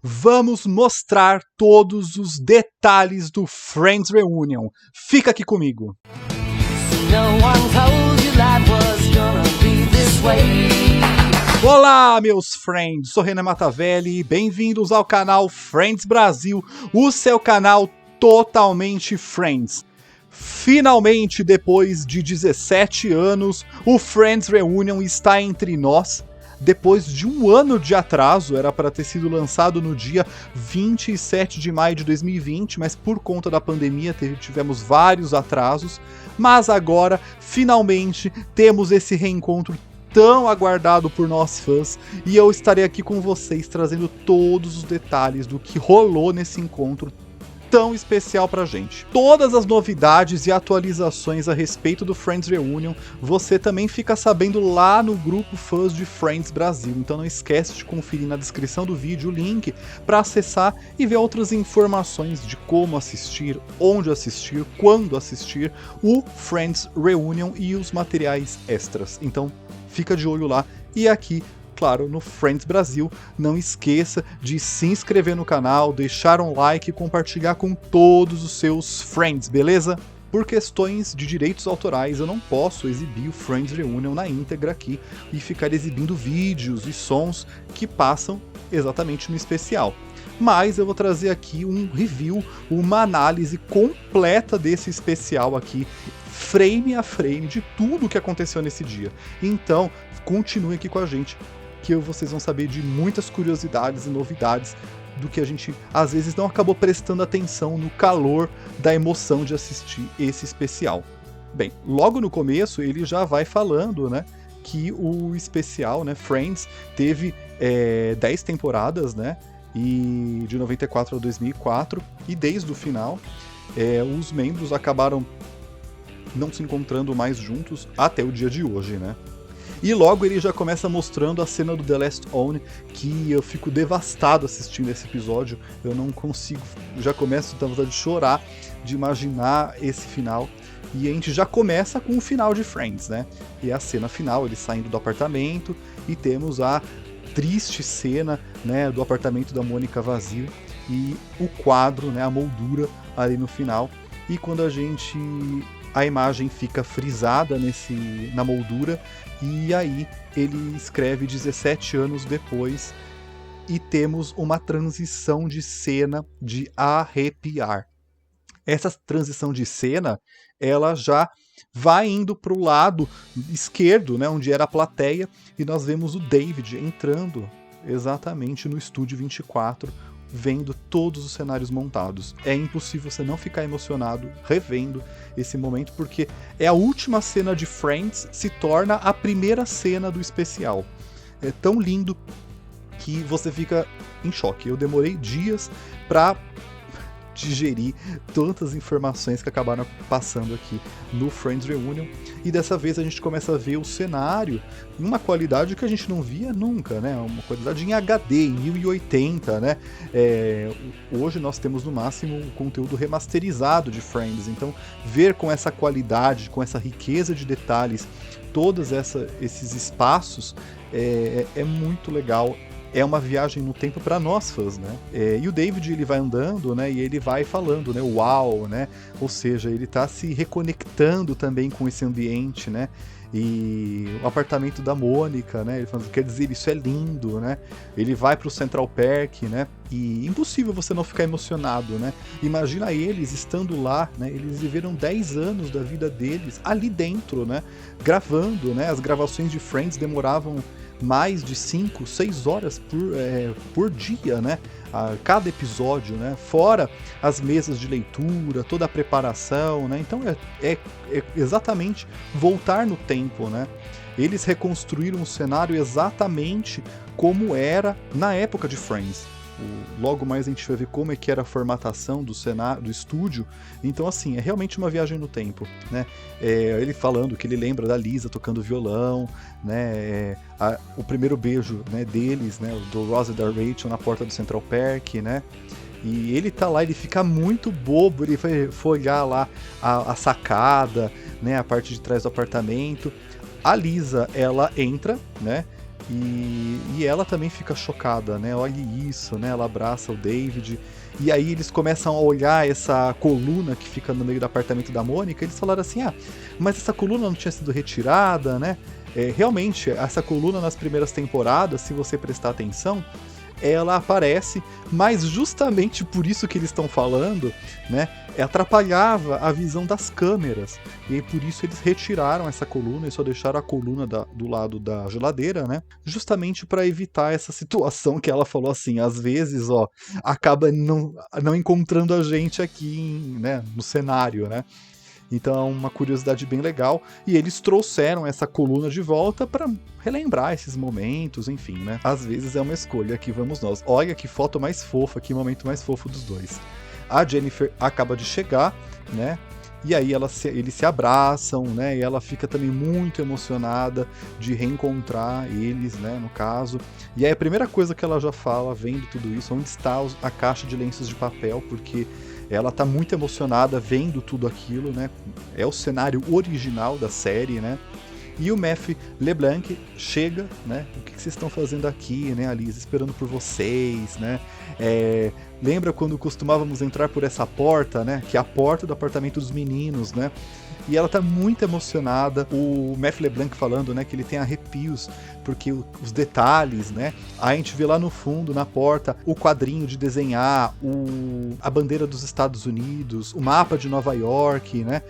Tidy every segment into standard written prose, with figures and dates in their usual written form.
vamos mostrar todos os detalhes do Friends Reunion. Fica aqui comigo. Olá, meus friends, sou Renan Matavelli e bem-vindos ao canal Friends Brasil, o seu canal totalmente Friends. Finalmente, depois de 17 anos, o Friends Reunion está entre nós. Depois de um ano de atraso, era para ter sido lançado no dia 27 de maio de 2020, mas por conta da pandemia tivemos vários atrasos. Mas agora, finalmente, temos esse reencontro tão aguardado por nós fãs, e eu estarei aqui com vocês trazendo todos os detalhes do que rolou nesse encontro tão especial pra gente. Todas as novidades e atualizações a respeito do Friends Reunion, você também fica sabendo lá no grupo Fãs de Friends Brasil, então não esquece de conferir na descrição do vídeo o link para acessar e ver outras informações de como assistir, onde assistir, quando assistir o Friends Reunion e os materiais extras. Então fica de olho lá e aqui, claro, no Friends Brasil. Não esqueça de se inscrever no canal, deixar um like e compartilhar com todos os seus friends, beleza? Por questões de direitos autorais, eu não posso exibir o Friends Reunion na íntegra aqui e ficar exibindo vídeos e sons que passam exatamente no especial. Mas eu vou trazer aqui um review, uma análise completa desse especial aqui, frame a frame, de tudo o que aconteceu nesse dia. Então, continue aqui com a gente, que vocês vão saber de muitas curiosidades e novidades do que a gente às vezes não acabou prestando atenção no calor da emoção de assistir esse especial. Bem, logo no começo ele já vai falando, né, que o especial, né, Friends, teve 10 temporadas, né, e de 94 a 2004, e desde o final os membros acabaram não se encontrando mais juntos até o dia de hoje, né. E logo ele já começa mostrando a cena do The Last One, que eu fico devastado assistindo esse episódio. Eu não consigo, já começo a dar vontade de chorar, de imaginar esse final. E a gente já começa com o final de Friends, né? E é a cena final, eles saindo do apartamento, e temos a triste cena, né, do apartamento da Mônica vazio, e o quadro, né, a moldura ali no final. E quando a imagem fica frisada na moldura, e aí ele escreve 17 anos depois, e temos uma transição de cena de arrepiar. Essa transição de cena, ela já vai indo para o lado esquerdo, né, onde era a plateia, e nós vemos o David entrando exatamente no estúdio 24, vendo todos os cenários montados. É impossível você não ficar emocionado revendo esse momento, porque é a última cena de Friends, se torna a primeira cena do especial. É tão lindo que você fica em choque. Eu demorei dias para digerir tantas informações que acabaram passando aqui no Friends Reunion, e dessa vez a gente começa a ver o cenário em uma qualidade que a gente não via nunca, né? Uma qualidade em HD, em 1080, né? Hoje nós temos no máximo o conteúdo remasterizado de Friends, então ver com essa qualidade, com essa riqueza de detalhes, todos esses espaços é muito legal. É uma viagem no tempo para nós fãs, né? E o David, ele vai andando, né? E ele vai falando, né? Uau, né? Ou seja, ele tá se reconectando também com esse ambiente, né? E o apartamento da Mônica, né? Ele falando, quer dizer, isso é lindo, né? Ele vai pro Central Park, né? E impossível você não ficar emocionado, né? Imagina eles estando lá, né? Eles viveram 10 anos da vida deles ali dentro, né? Gravando, né? As gravações de Friends demoravam mais de 5, 6 horas por dia, né? A cada episódio, né? Fora as mesas de leitura, toda a preparação, né? Então é exatamente voltar no tempo, né? Eles reconstruíram o cenário exatamente como era na época de Friends. Logo mais a gente vai ver como é que era a formatação do cenário, do estúdio. Então, assim, é realmente uma viagem no tempo, né? Ele falando que ele lembra da Lisa tocando violão, né? O primeiro beijo, né, deles, né, do Ross e da Rachel na porta do Central Park, né? E ele tá lá, ele fica muito bobo, ele foi olhar lá a sacada, né, a parte de trás do apartamento. A Lisa, ela entra, né? E ela também fica chocada, né? Olha isso, né? Ela abraça o David. E aí eles começam a olhar essa coluna que fica no meio do apartamento da Mônica. Eles falaram assim, mas essa coluna não tinha sido retirada, né? Realmente, essa coluna nas primeiras temporadas, se você prestar atenção, ela aparece, mas justamente por isso que eles estão falando, né, atrapalhava a visão das câmeras, e aí por isso eles retiraram essa coluna e só deixaram a coluna do lado da geladeira, né, justamente para evitar essa situação que ela falou assim, às vezes, acaba não encontrando a gente aqui, né, no cenário, né. Então, uma curiosidade bem legal. E eles trouxeram essa coluna de volta para relembrar esses momentos, enfim, né? Às vezes é uma escolha, aqui vamos nós. Olha que foto mais fofa, que momento mais fofo dos dois. A Jennifer acaba de chegar, né? E aí eles se abraçam, né? E ela fica também muito emocionada de reencontrar eles, né? No caso. E aí a primeira coisa que ela já fala, vendo tudo isso, onde está a caixa de lenços de papel, porque ela tá muito emocionada vendo tudo aquilo, né? É o cenário original da série, né? E o Matthew LeBlanc chega, né? O que vocês estão fazendo aqui, né, Alice? Esperando por vocês, né? Lembra quando costumávamos entrar por essa porta, né? Que é a porta do apartamento dos meninos, né? E ela tá muito emocionada. O Matthew LeBlanc falando, né, que ele tem arrepios, porque os detalhes, né? A gente vê lá no fundo, na porta, o quadrinho de desenhar, a bandeira dos Estados Unidos, o mapa de Nova York, né?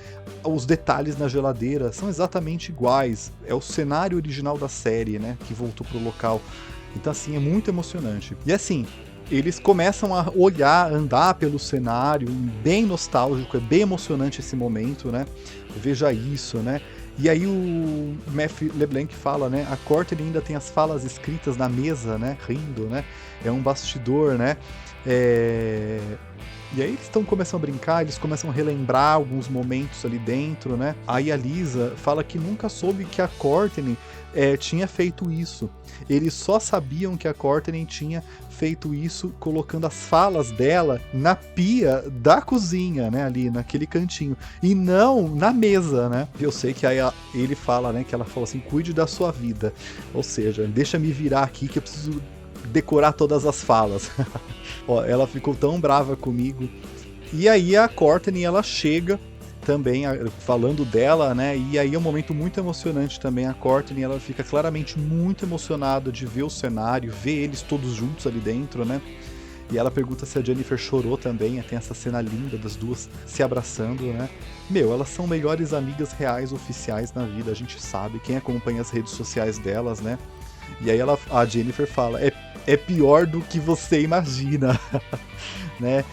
Os detalhes na geladeira são exatamente iguais. É o cenário original da série, né? Que voltou pro local. Então, assim, é muito emocionante. E assim, eles começam a olhar, andar pelo cenário, bem nostálgico, é bem emocionante esse momento, né? Veja isso, né? E aí o Matthew LeBlanc fala, né? A Courtney ainda tem as falas escritas na mesa, né? Rindo, né? É um bastidor, né? E aí eles começam a brincar, eles começam a relembrar alguns momentos ali dentro, né? Aí a Lisa fala que nunca soube que a Courtney tinha feito isso. Eles só sabiam que a Courtney tinha feito isso colocando as falas dela na pia da cozinha, né, ali naquele cantinho, e não na mesa, né? Eu sei que aí ele fala, né, que ela fala assim, cuide da sua vida, ou seja, deixa me virar aqui que eu preciso decorar todas as falas. Ela ficou tão brava comigo. E aí a Courtney, ela chega também falando dela, né? E aí é um momento muito emocionante também. A Courtney, ela fica claramente muito emocionada de ver o cenário, ver eles todos juntos ali dentro, né? E ela pergunta se a Jennifer chorou também. Tem essa cena linda das duas se abraçando, né? Elas são melhores amigas reais, oficiais na vida, a gente sabe. Quem acompanha as redes sociais delas, né? E aí a Jennifer fala, é pior do que você imagina. Né?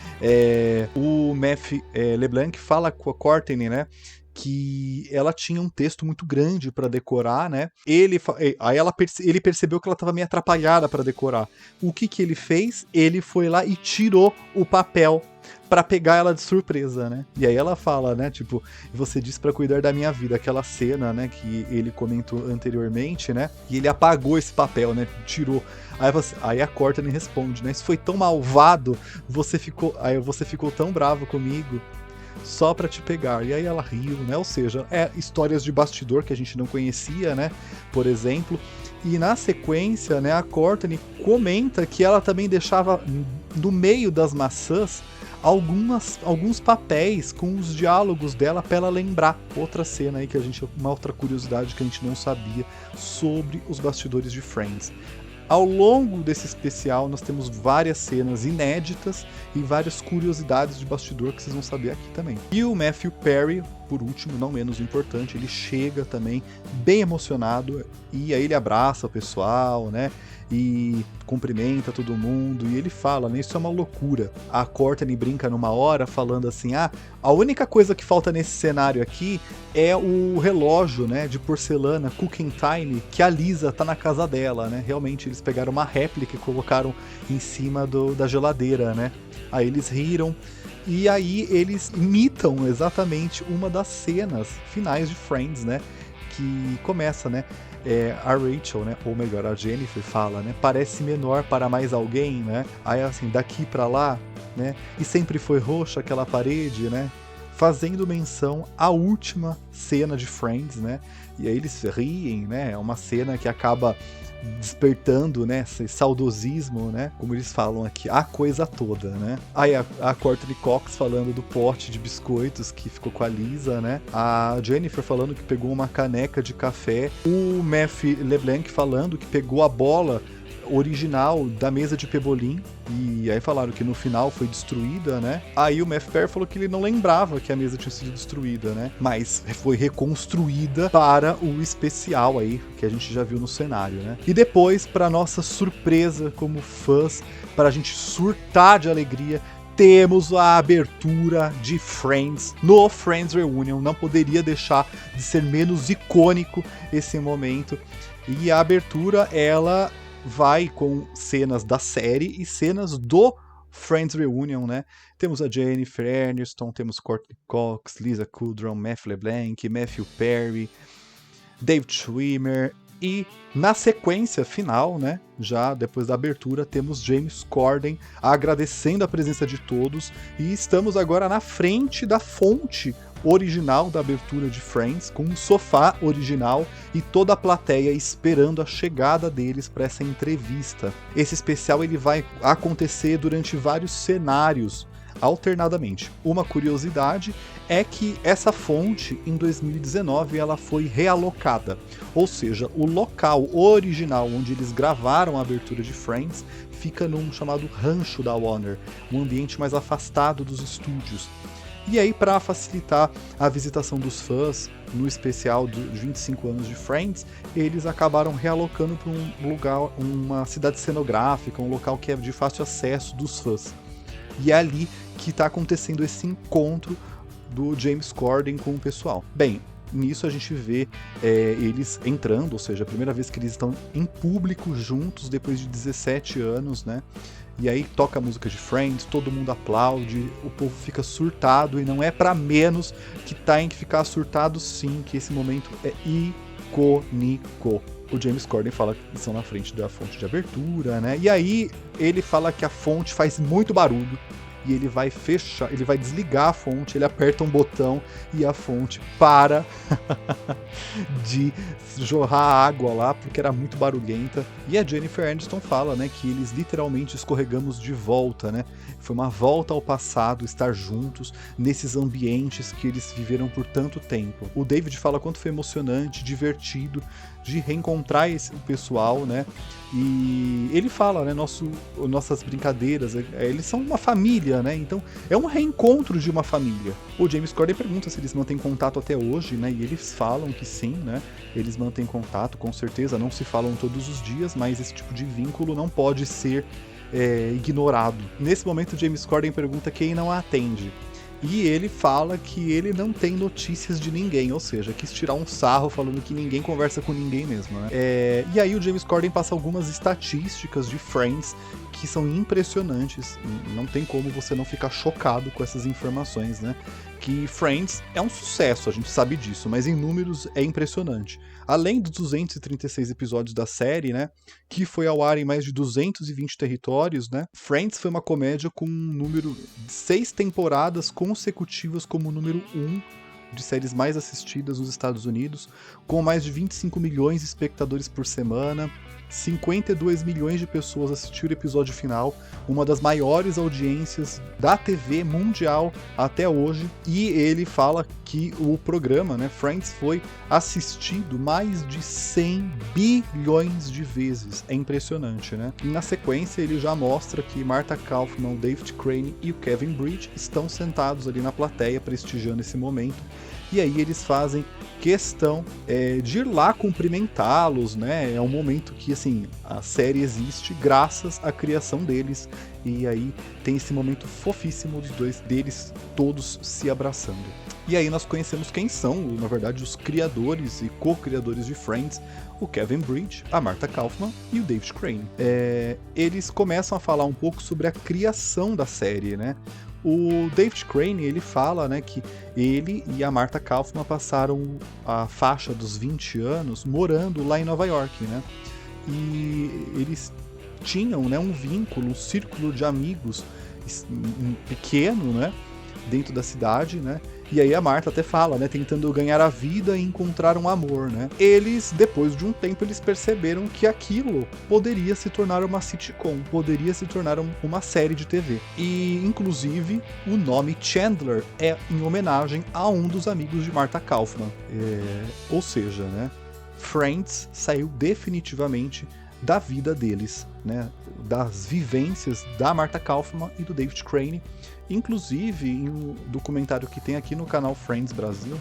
O Matthew LeBlanc fala com a Courtney, né, que ela tinha um texto muito grande para decorar, né? Ele percebeu que ela estava meio atrapalhada para decorar. O que ele fez? Ele foi lá e tirou o papel para pegar ela de surpresa, né? E aí ela fala, né, tipo, você disse para cuidar da minha vida, aquela cena, né, que ele comentou anteriormente, né? E ele apagou esse papel, né? Tirou. Aí a Courtney responde, né? Isso foi tão malvado, você ficou tão bravo comigo só pra te pegar. E aí ela riu, né? Ou seja, histórias de bastidor que a gente não conhecia, né? Por exemplo. E na sequência, né, a Courtney comenta que ela também deixava no meio das maçãs alguns papéis com os diálogos dela para ela lembrar. Outra cena aí uma outra curiosidade que a gente não sabia sobre os bastidores de Friends. Ao longo desse especial, nós temos várias cenas inéditas e várias curiosidades de bastidor que vocês vão saber aqui também. E o Matthew Perry, por último, não menos importante, ele chega também bem emocionado e aí ele abraça o pessoal, né? E cumprimenta todo mundo, e ele fala, né, isso é uma loucura. A Courtney brinca numa hora falando assim, a única coisa que falta nesse cenário aqui é o relógio, né, de porcelana Cooking Time, que a Lisa tá na casa dela, né, realmente eles pegaram uma réplica e colocaram em cima da geladeira, né, aí eles riram, e aí eles imitam exatamente uma das cenas finais de Friends, né, que começa, né, a Rachel, né, ou melhor, a Jennifer fala, né, parece menor para mais alguém, né, aí assim, daqui para lá, né, e sempre foi roxa aquela parede, né, fazendo menção à última cena de Friends, né, e aí eles riem, né, é uma cena que acaba despertando, né, esse saudosismo, né, como eles falam aqui, a coisa toda, né. Aí a Courtney Cox falando do pote de biscoitos que ficou com a Lisa, né, a Jennifer falando que pegou uma caneca de café, o Matthew LeBlanc falando que pegou a bola original da mesa de Pebolim, e aí falaram que no final foi destruída, né? Aí o Matthew Perry falou que ele não lembrava que a mesa tinha sido destruída, né? Mas foi reconstruída para o especial aí, que a gente já viu no cenário, né? E depois, para nossa surpresa como fãs, para a gente surtar de alegria, temos a abertura de Friends no Friends Reunion. Não poderia deixar de ser menos icônico esse momento. E a abertura, ela vai com cenas da série e cenas do Friends Reunion, né? Temos a Jennifer Aniston, temos Courtney Cox, Lisa Kudrow, Matthew LeBlanc, Matthew Perry, David Schwimmer, e na sequência final, né, já depois da abertura, temos James Corden agradecendo a presença de todos, e estamos agora na frente da fonte original da abertura de Friends, com um sofá original e toda a plateia esperando a chegada deles para essa entrevista. Esse especial ele vai acontecer durante vários cenários, alternadamente. Uma curiosidade é que essa fonte, em 2019, ela foi realocada. Ou seja, o local original onde eles gravaram a abertura de Friends fica num chamado rancho da Warner, um ambiente mais afastado dos estúdios. E aí, para facilitar a visitação dos fãs no especial dos 25 anos de Friends, eles acabaram realocando para um lugar, uma cidade cenográfica, um local que é de fácil acesso dos fãs. E é ali que está acontecendo esse encontro do James Corden com o pessoal. Bem, nisso a gente vê eles entrando, ou seja, a primeira vez que eles estão em público juntos depois de 17 anos, né? E aí toca a música de Friends, todo mundo aplaude, o povo fica surtado, e não é pra menos que tem que ficar surtado sim, que esse momento é icônico. O James Corden fala que estão na frente da fonte de abertura, né? E aí ele fala que a fonte faz muito barulho, e ele vai fechar, ele vai desligar a fonte, ele aperta um botão e a fonte para de jorrar água lá, porque era muito barulhenta. E a Jennifer Aniston fala, né, que eles literalmente escorregamos de volta, né? Foi uma volta ao passado, estar juntos nesses ambientes que eles viveram por tanto tempo. O David fala quanto foi emocionante, divertido de reencontrar o pessoal, né? E ele fala, né, nossas brincadeiras, eles são uma família, né? Então é um reencontro de uma família. O James Corden pergunta se eles mantêm contato até hoje, né? E eles falam que sim, né? Eles mantêm contato, com certeza, não se falam todos os dias, mas esse tipo de vínculo não pode ser ignorado. Nesse momento, o James Corden pergunta quem não a atende. E ele fala que ele não tem notícias de ninguém, ou seja, quis tirar um sarro falando que ninguém conversa com ninguém mesmo, né? E aí o James Corden passa algumas estatísticas de Friends que são impressionantes. Não tem como você não ficar chocado com essas informações, né? Que Friends é um sucesso, a gente sabe disso, mas em números é impressionante. Além dos 236 episódios da série, né, que foi ao ar em mais de 220 territórios, né, Friends foi uma comédia com um número de 6 temporadas consecutivas como número 1 de séries mais assistidas nos Estados Unidos, com mais de 25 milhões de espectadores por semana, 52 milhões de pessoas assistiram o episódio final, uma das maiores audiências da TV mundial até hoje, e ele fala que o programa, né, Friends, foi assistido mais de 100 bilhões de vezes. É impressionante, né? E na sequência ele já mostra que Martha Kauffman, o David Crane e o Kevin Bridge estão sentados ali na plateia prestigiando esse momento. E aí eles fazem questão de ir lá cumprimentá-los, né? É um momento que, assim, a série existe graças à criação deles. E aí tem esse momento fofíssimo dos dois, deles todos se abraçando. E aí nós conhecemos quem são, na verdade, os criadores e co-criadores de Friends, o Kevin Bridge, a Martha Kauffman e o David Crane. Eles começam a falar um pouco sobre a criação da série, né? O David Crane, ele fala, né, que ele e a Martha Kauffman passaram a faixa dos 20 anos morando lá em Nova York, né? E eles tinham, né, um vínculo, um círculo de amigos pequeno, né? dentro da cidade, né? E aí a Martha até fala, né, tentando ganhar a vida e encontrar um amor, né? Eles, depois de um tempo, eles perceberam que aquilo poderia se tornar uma sitcom, poderia se tornar uma série de TV. E, inclusive, o nome Chandler é em homenagem a um dos amigos de Martha Kauffman. Ou seja, né, Friends saiu definitivamente da vida deles, né, das vivências da Martha Kauffman e do David Crane. Inclusive, em um documentário que tem aqui no canal Friends Brasil,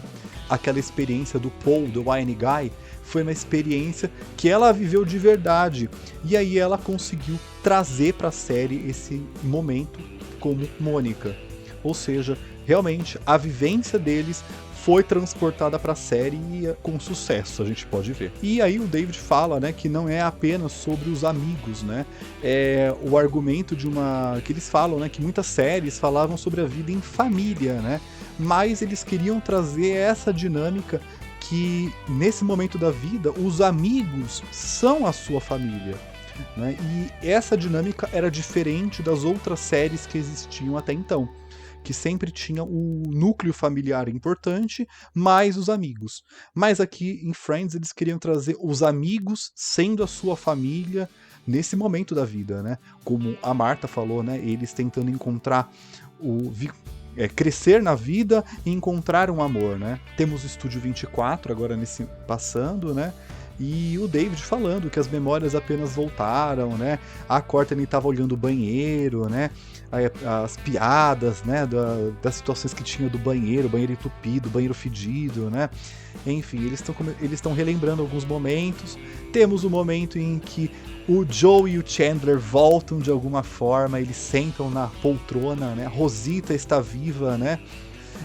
aquela experiência do Paul, do Wine Guy, foi uma experiência que ela viveu de verdade. E aí ela conseguiu trazer para a série esse momento como Mônica. Ou seja, realmente, a vivência deles foi transportada para a série e com sucesso, a gente pode ver. E aí o David fala, né, que não é apenas sobre os amigos, né? É o argumento de que eles falam, né, que muitas séries falavam sobre a vida em família, né? Mas eles queriam trazer essa dinâmica que nesse momento da vida os amigos são a sua família, né? E essa dinâmica era diferente das outras séries que existiam até então, que sempre tinha o núcleo familiar importante, mais os amigos. Mas aqui em Friends eles queriam trazer os amigos sendo a sua família nesse momento da vida, né? Como a Martha falou, né? Eles tentando encontrar crescer na vida e encontrar um amor, né? Temos o Estúdio 24 agora nesse passando, né? E o David falando que as memórias apenas voltaram, né? A Courtney estava olhando o banheiro, né? As piadas, né? Das situações que tinha do banheiro entupido, banheiro fedido, né? Enfim, eles estão relembrando alguns momentos. Temos o momento em que o Joe e o Chandler voltam de alguma forma, eles sentam na poltrona, né? Rosita está viva, né?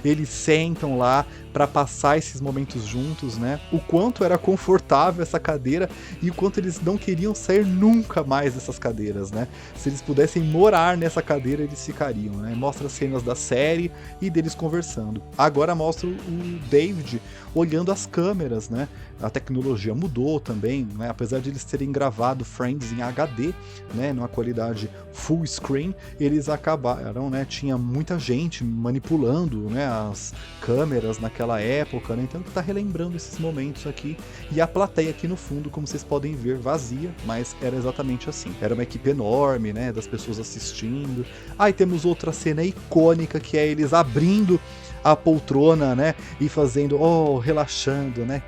Eles sentam lá para passar esses momentos juntos, né? O quanto era confortável essa cadeira e o quanto eles não queriam sair nunca mais dessas cadeiras, né? Se eles pudessem morar nessa cadeira, eles ficariam, né? Mostra cenas da série e deles conversando. Agora mostra o David olhando as câmeras, né? A tecnologia mudou também, né? Apesar de eles terem gravado Friends em HD, né? Numa qualidade full screen, eles acabaram, né? Tinha muita gente manipulando, né? As câmeras naquela época, né? Então tá relembrando esses momentos aqui. E a plateia aqui no fundo, como vocês podem ver, vazia, mas era exatamente assim. Era uma equipe enorme, né? Das pessoas assistindo. Aí temos outra cena icônica, que é eles abrindo a poltrona, né? E fazendo, relaxando, né?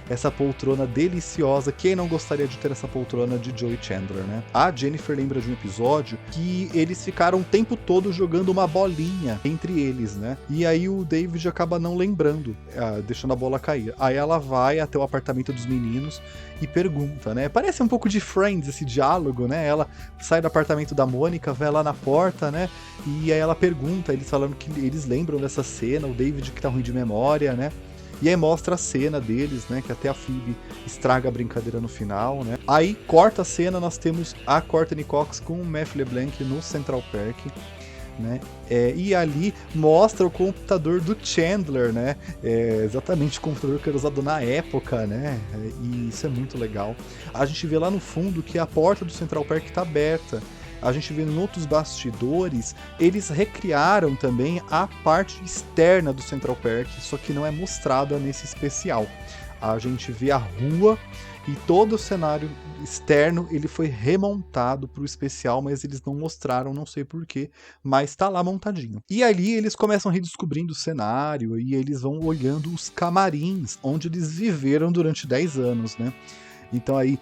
Essa poltrona deliciosa. Quem não gostaria de ter essa poltrona de Joey Chandler, né? A Jennifer lembra de um episódio que eles ficaram o tempo todo jogando uma bolinha entre eles, né? E aí o David acaba não lembrando, deixando a bola cair. Aí ela vai até o apartamento dos meninos e pergunta, né? Parece um pouco de Friends esse diálogo, né? Ela sai do apartamento da Mônica, vai lá na porta, né? E aí ela pergunta, eles falando que eles lembram dessa cena, o David que tá ruim de memória, né? E aí mostra a cena deles, né? Que até a Phoebe estraga a brincadeira no final, né? Aí corta a cena, nós temos a Courtney Cox com o Matt LeBlanc no Central Park, né? E ali mostra o computador do Chandler, né? Exatamente o computador que era usado na época, né? E isso é muito legal. A gente vê lá no fundo que a porta do Central Park está aberta. A gente vê em outros bastidores, eles recriaram também a parte externa do Central Park, só que não é mostrada nesse especial. A gente vê a rua e todo o cenário externo ele foi remontado para o especial, mas eles não mostraram, não sei porquê, mas está lá montadinho. E ali eles começam redescobrindo o cenário e eles vão olhando os camarins onde eles viveram durante 10 anos, né? Então aí,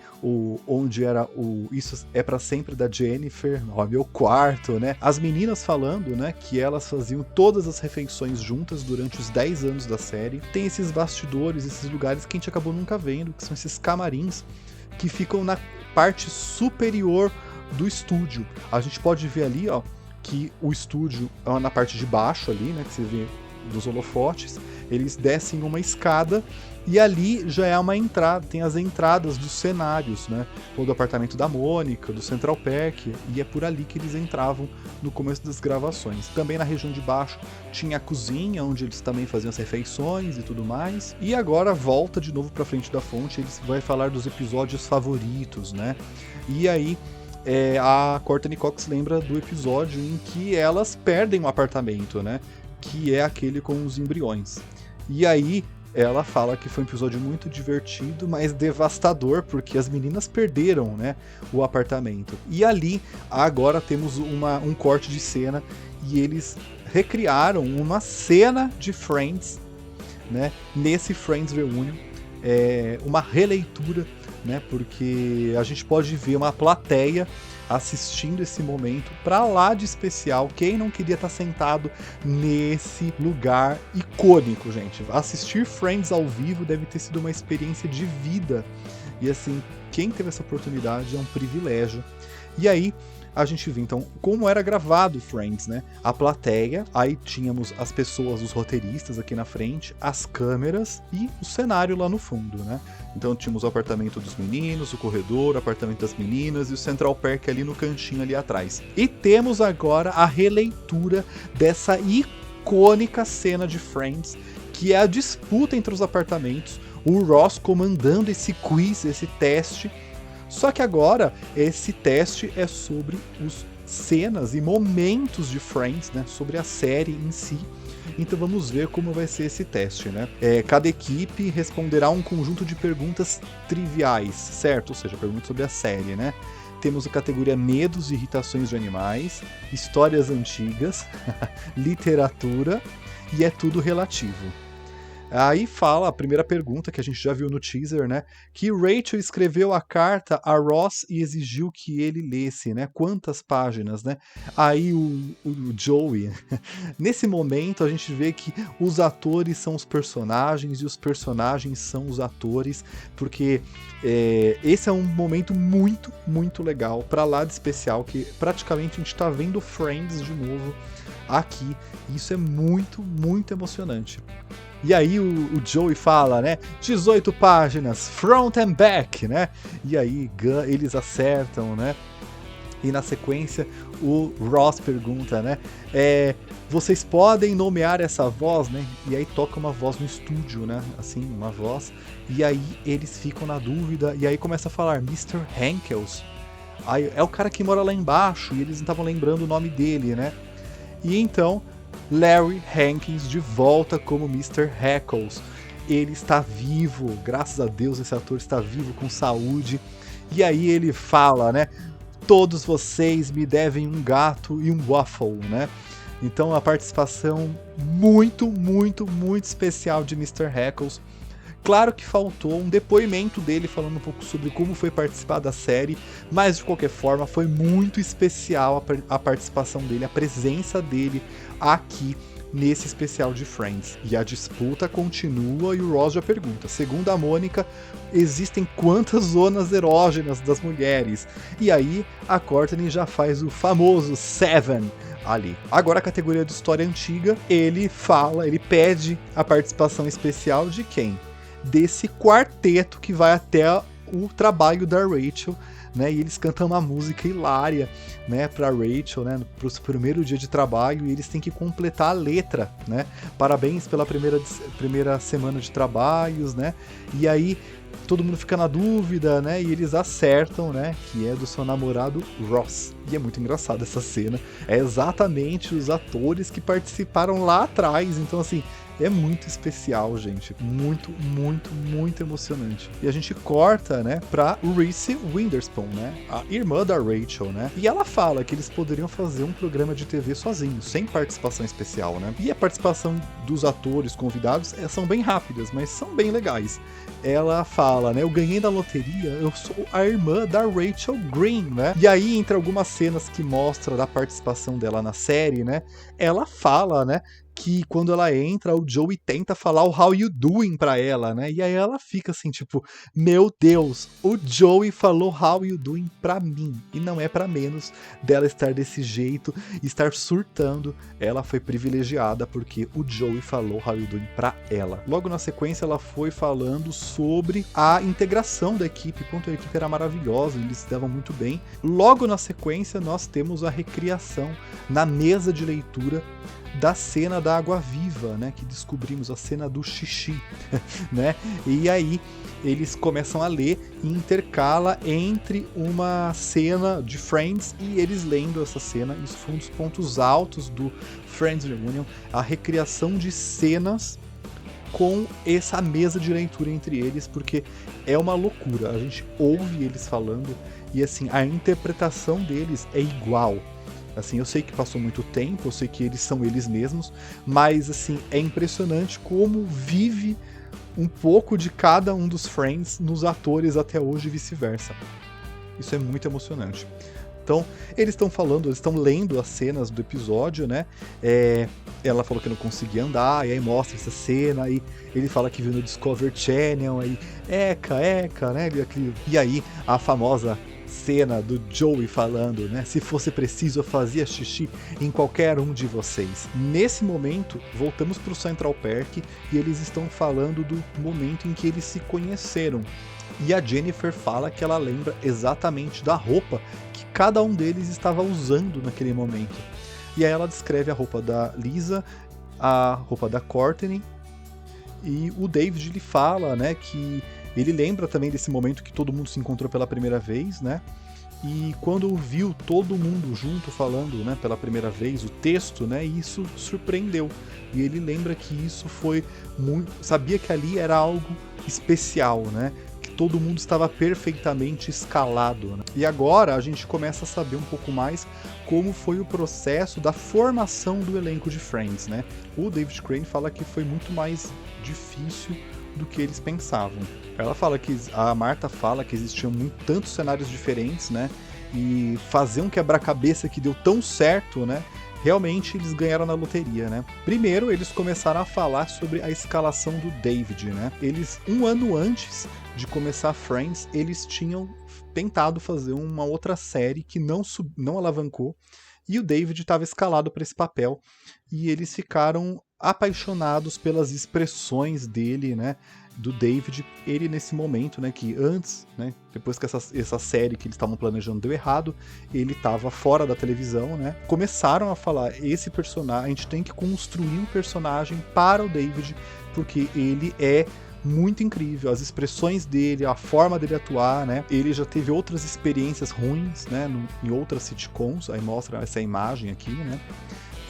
onde era Isso é pra Sempre da Jennifer, meu quarto, né? As meninas falando, né, que elas faziam todas as refeições juntas durante os 10 anos da série. Tem esses bastidores, esses lugares que a gente acabou nunca vendo, que são esses camarins que ficam na parte superior do estúdio. A gente pode ver ali, ó, que o estúdio é na parte de baixo ali, né, que você vê dos holofotes. Eles descem uma escada e ali já é uma entrada, tem as entradas dos cenários, né? Ou do apartamento da Mônica, do Central Park, e é por ali que eles entravam no começo das gravações. Também na região de baixo tinha a cozinha, onde eles também faziam as refeições e tudo mais. E agora volta de novo pra frente da fonte, eles vão falar dos episódios favoritos, né? E aí a Courtney Cox lembra do episódio em que elas perdem um apartamento, né? que é aquele com os embriões. E aí ela fala que foi um episódio muito divertido, mas devastador, porque as meninas perderam, né, o apartamento. E ali, agora temos um corte de cena e eles recriaram uma cena de Friends, né, nesse Friends Reunion, uma releitura, né, porque a gente pode ver uma plateia assistindo esse momento pra lá de especial. Quem não queria estar sentado nesse lugar icônico, gente? Assistir Friends ao vivo deve ter sido uma experiência de vida. E assim, quem teve essa oportunidade é um privilégio. E aí, a gente viu, então, como era gravado Friends, né? A plateia, aí tínhamos as pessoas, os roteiristas aqui na frente, as câmeras e o cenário lá no fundo, né? Então tínhamos o apartamento dos meninos, o corredor, o apartamento das meninas e o Central Park ali no cantinho ali atrás. E temos agora a releitura dessa icônica cena de Friends, que é a disputa entre os apartamentos, o Ross comandando esse quiz, esse teste. Só que agora esse teste é sobre os cenas e momentos de Friends, né? Sobre a série em si. Então vamos ver como vai ser esse teste, né? Cada equipe responderá um conjunto de perguntas triviais, certo? Ou seja, perguntas sobre a série, né? Temos a categoria medos e irritações de animais, histórias antigas, literatura e é tudo relativo. Aí fala a primeira pergunta que a gente já viu no teaser, né? Que Rachel escreveu a carta a Ross e exigiu que ele lesse, né? Quantas páginas, né? Aí o Joey, nesse momento a gente vê que os atores são os personagens e os personagens são os atores, porque esse é um momento muito, muito legal, pra lá de especial, que praticamente a gente tá vendo Friends de novo aqui. Isso é muito, muito emocionante. E aí o Joey fala, né, 18 páginas, front and back, né, e aí eles acertam, né, e na sequência o Ross pergunta, né, vocês podem nomear essa voz, né, e aí toca uma voz no estúdio, né, assim, uma voz, e aí eles ficam na dúvida, e aí começa a falar, Mr. Hankels, aí é o cara que mora lá embaixo, e eles não estavam lembrando o nome dele, né, e então Larry Hankins de volta como Mr. Hackles. Ele está vivo, graças a Deus esse ator está vivo, com saúde. E aí ele fala, né? Todos vocês me devem um gato e um waffle, né? Então a participação muito, muito, muito especial de Mr. Hackles. Claro que faltou um depoimento dele falando um pouco sobre como foi participar da série, mas de qualquer forma foi muito especial a participação dele, a presença dele aqui nesse especial de Friends. E a disputa continua e o Ross já pergunta, segundo a Mônica, existem quantas zonas erógenas das mulheres? E aí a Courtney já faz o famoso Seven ali. Agora a categoria de história antiga, ele pede a participação especial de quem? Desse quarteto que vai até o trabalho da Rachel, né? E eles cantam uma música hilária, né, pra Rachel, né, pro primeiro dia de trabalho, e eles têm que completar a letra, né? Parabéns pela primeira semana de trabalhos, né? E aí todo mundo fica na dúvida, né? E eles acertam, né? Que é do seu namorado Ross. E é muito engraçado essa cena. É exatamente os atores que participaram lá atrás. Então, assim, é muito especial, gente. Muito, muito, muito emocionante. E a gente corta, né, pra Reese Witherspoon, né? A irmã da Rachel, né? E ela fala que eles poderiam fazer um programa de TV sozinhos, sem participação especial, né? E a participação dos atores convidados são bem rápidas, mas são bem legais. Ela fala, né? Eu ganhei da loteria, eu sou a irmã da Rachel Green, né? E aí, entre algumas cenas que mostra da participação dela na série, né? Ela fala, né? Que quando ela entra, o Joey tenta falar o how you doing pra ela, né? E aí ela fica assim, tipo, meu Deus, o Joey falou how you doing pra mim. E não é pra menos dela estar desse jeito, estar surtando. Ela foi privilegiada porque o Joey falou how you doing pra ela. Logo na sequência, ela foi falando sobre a integração da equipe, quanto a equipe era maravilhosa, eles se davam muito bem. Logo na sequência, nós temos a recriação na mesa de leitura da cena da água-viva, né, que descobrimos, a cena do xixi, né, e aí eles começam a ler e intercala entre uma cena de Friends e eles lendo essa cena. Isso foi um dos pontos altos do Friends Reunion, a recriação de cenas com essa mesa de leitura entre eles, porque é uma loucura, a gente ouve eles falando e assim, a interpretação deles é igual. Assim, eu sei que passou muito tempo, eu sei que eles são eles mesmos, mas assim, é impressionante como vive um pouco de cada um dos Friends nos atores até hoje e vice-versa. Isso é muito emocionante. Então, eles estão falando, eles estão lendo as cenas do episódio, né? Ela falou que não conseguia andar, e aí mostra essa cena, aí ele fala que viu no Discovery Channel, aí Eca, né? E aí a famosa cena do Joey falando, né? Se fosse preciso, eu fazia xixi em qualquer um de vocês. Nesse momento, voltamos para o Central Park e eles estão falando do momento em que eles se conheceram. E a Jennifer fala que ela lembra exatamente da roupa que cada um deles estava usando naquele momento. E aí ela descreve a roupa da Lisa, a roupa da Courtney, e o David lhe fala, né, que ele lembra também desse momento que todo mundo se encontrou pela primeira vez, né? E quando viu todo mundo junto falando, né, pela primeira vez, o texto, né, isso surpreendeu. E ele lembra que isso foi muito... Sabia que ali era algo especial, né? Que todo mundo estava perfeitamente escalado, né? E agora a gente começa a saber um pouco mais como foi o processo da formação do elenco de Friends, né? O David Crane fala que foi muito mais difícil do que eles pensavam. Ela fala que a Marta fala que existiam tantos cenários diferentes, né? E fazer um quebra-cabeça que deu tão certo, né? Realmente eles ganharam na loteria, né? Primeiro, eles começaram a falar sobre a escalação do David, né? Eles, um ano antes de começar Friends, eles tinham tentado fazer uma outra série que não alavancou, e o David estava escalado para esse papel, e eles ficaram apaixonados pelas expressões dele, né? Do David, ele nesse momento, né, que antes, né, depois que essa série que eles estavam planejando deu errado, ele estava fora da televisão, né, começaram a falar, esse personagem, a gente tem que construir um personagem para o David, porque ele é muito incrível, as expressões dele, a forma dele atuar, né, ele já teve outras experiências ruins, né, em outras sitcoms, aí mostra essa imagem aqui, né,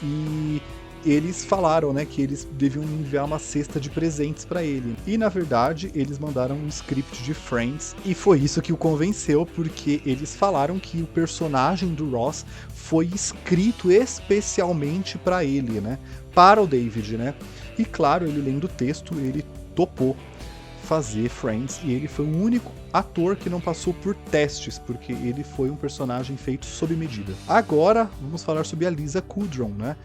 e eles falaram, né, que eles deviam enviar uma cesta de presentes para ele. E na verdade, eles mandaram um script de Friends e foi isso que o convenceu, porque eles falaram que o personagem do Ross foi escrito especialmente para ele, né, para o David, né? E claro, ele lendo o texto, ele topou fazer Friends e ele foi o único ator que não passou por testes, porque ele foi um personagem feito sob medida. Agora vamos falar sobre a Lisa Kudrow, né?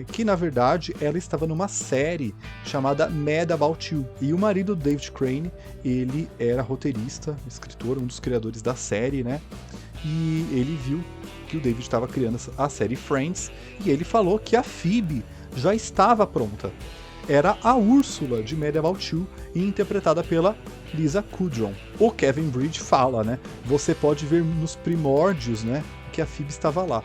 Que na verdade ela estava numa série chamada Mad About You, e o marido do David Crane, ele era roteirista, escritor, um dos criadores da série, né? E ele viu que o David estava criando a série Friends e ele falou que a Phoebe já estava pronta. Era a Úrsula de Mad About You, interpretada pela Lisa Kudrow. O Kevin Bridge fala, né? Você pode ver nos primórdios, né, que a Phoebe estava lá.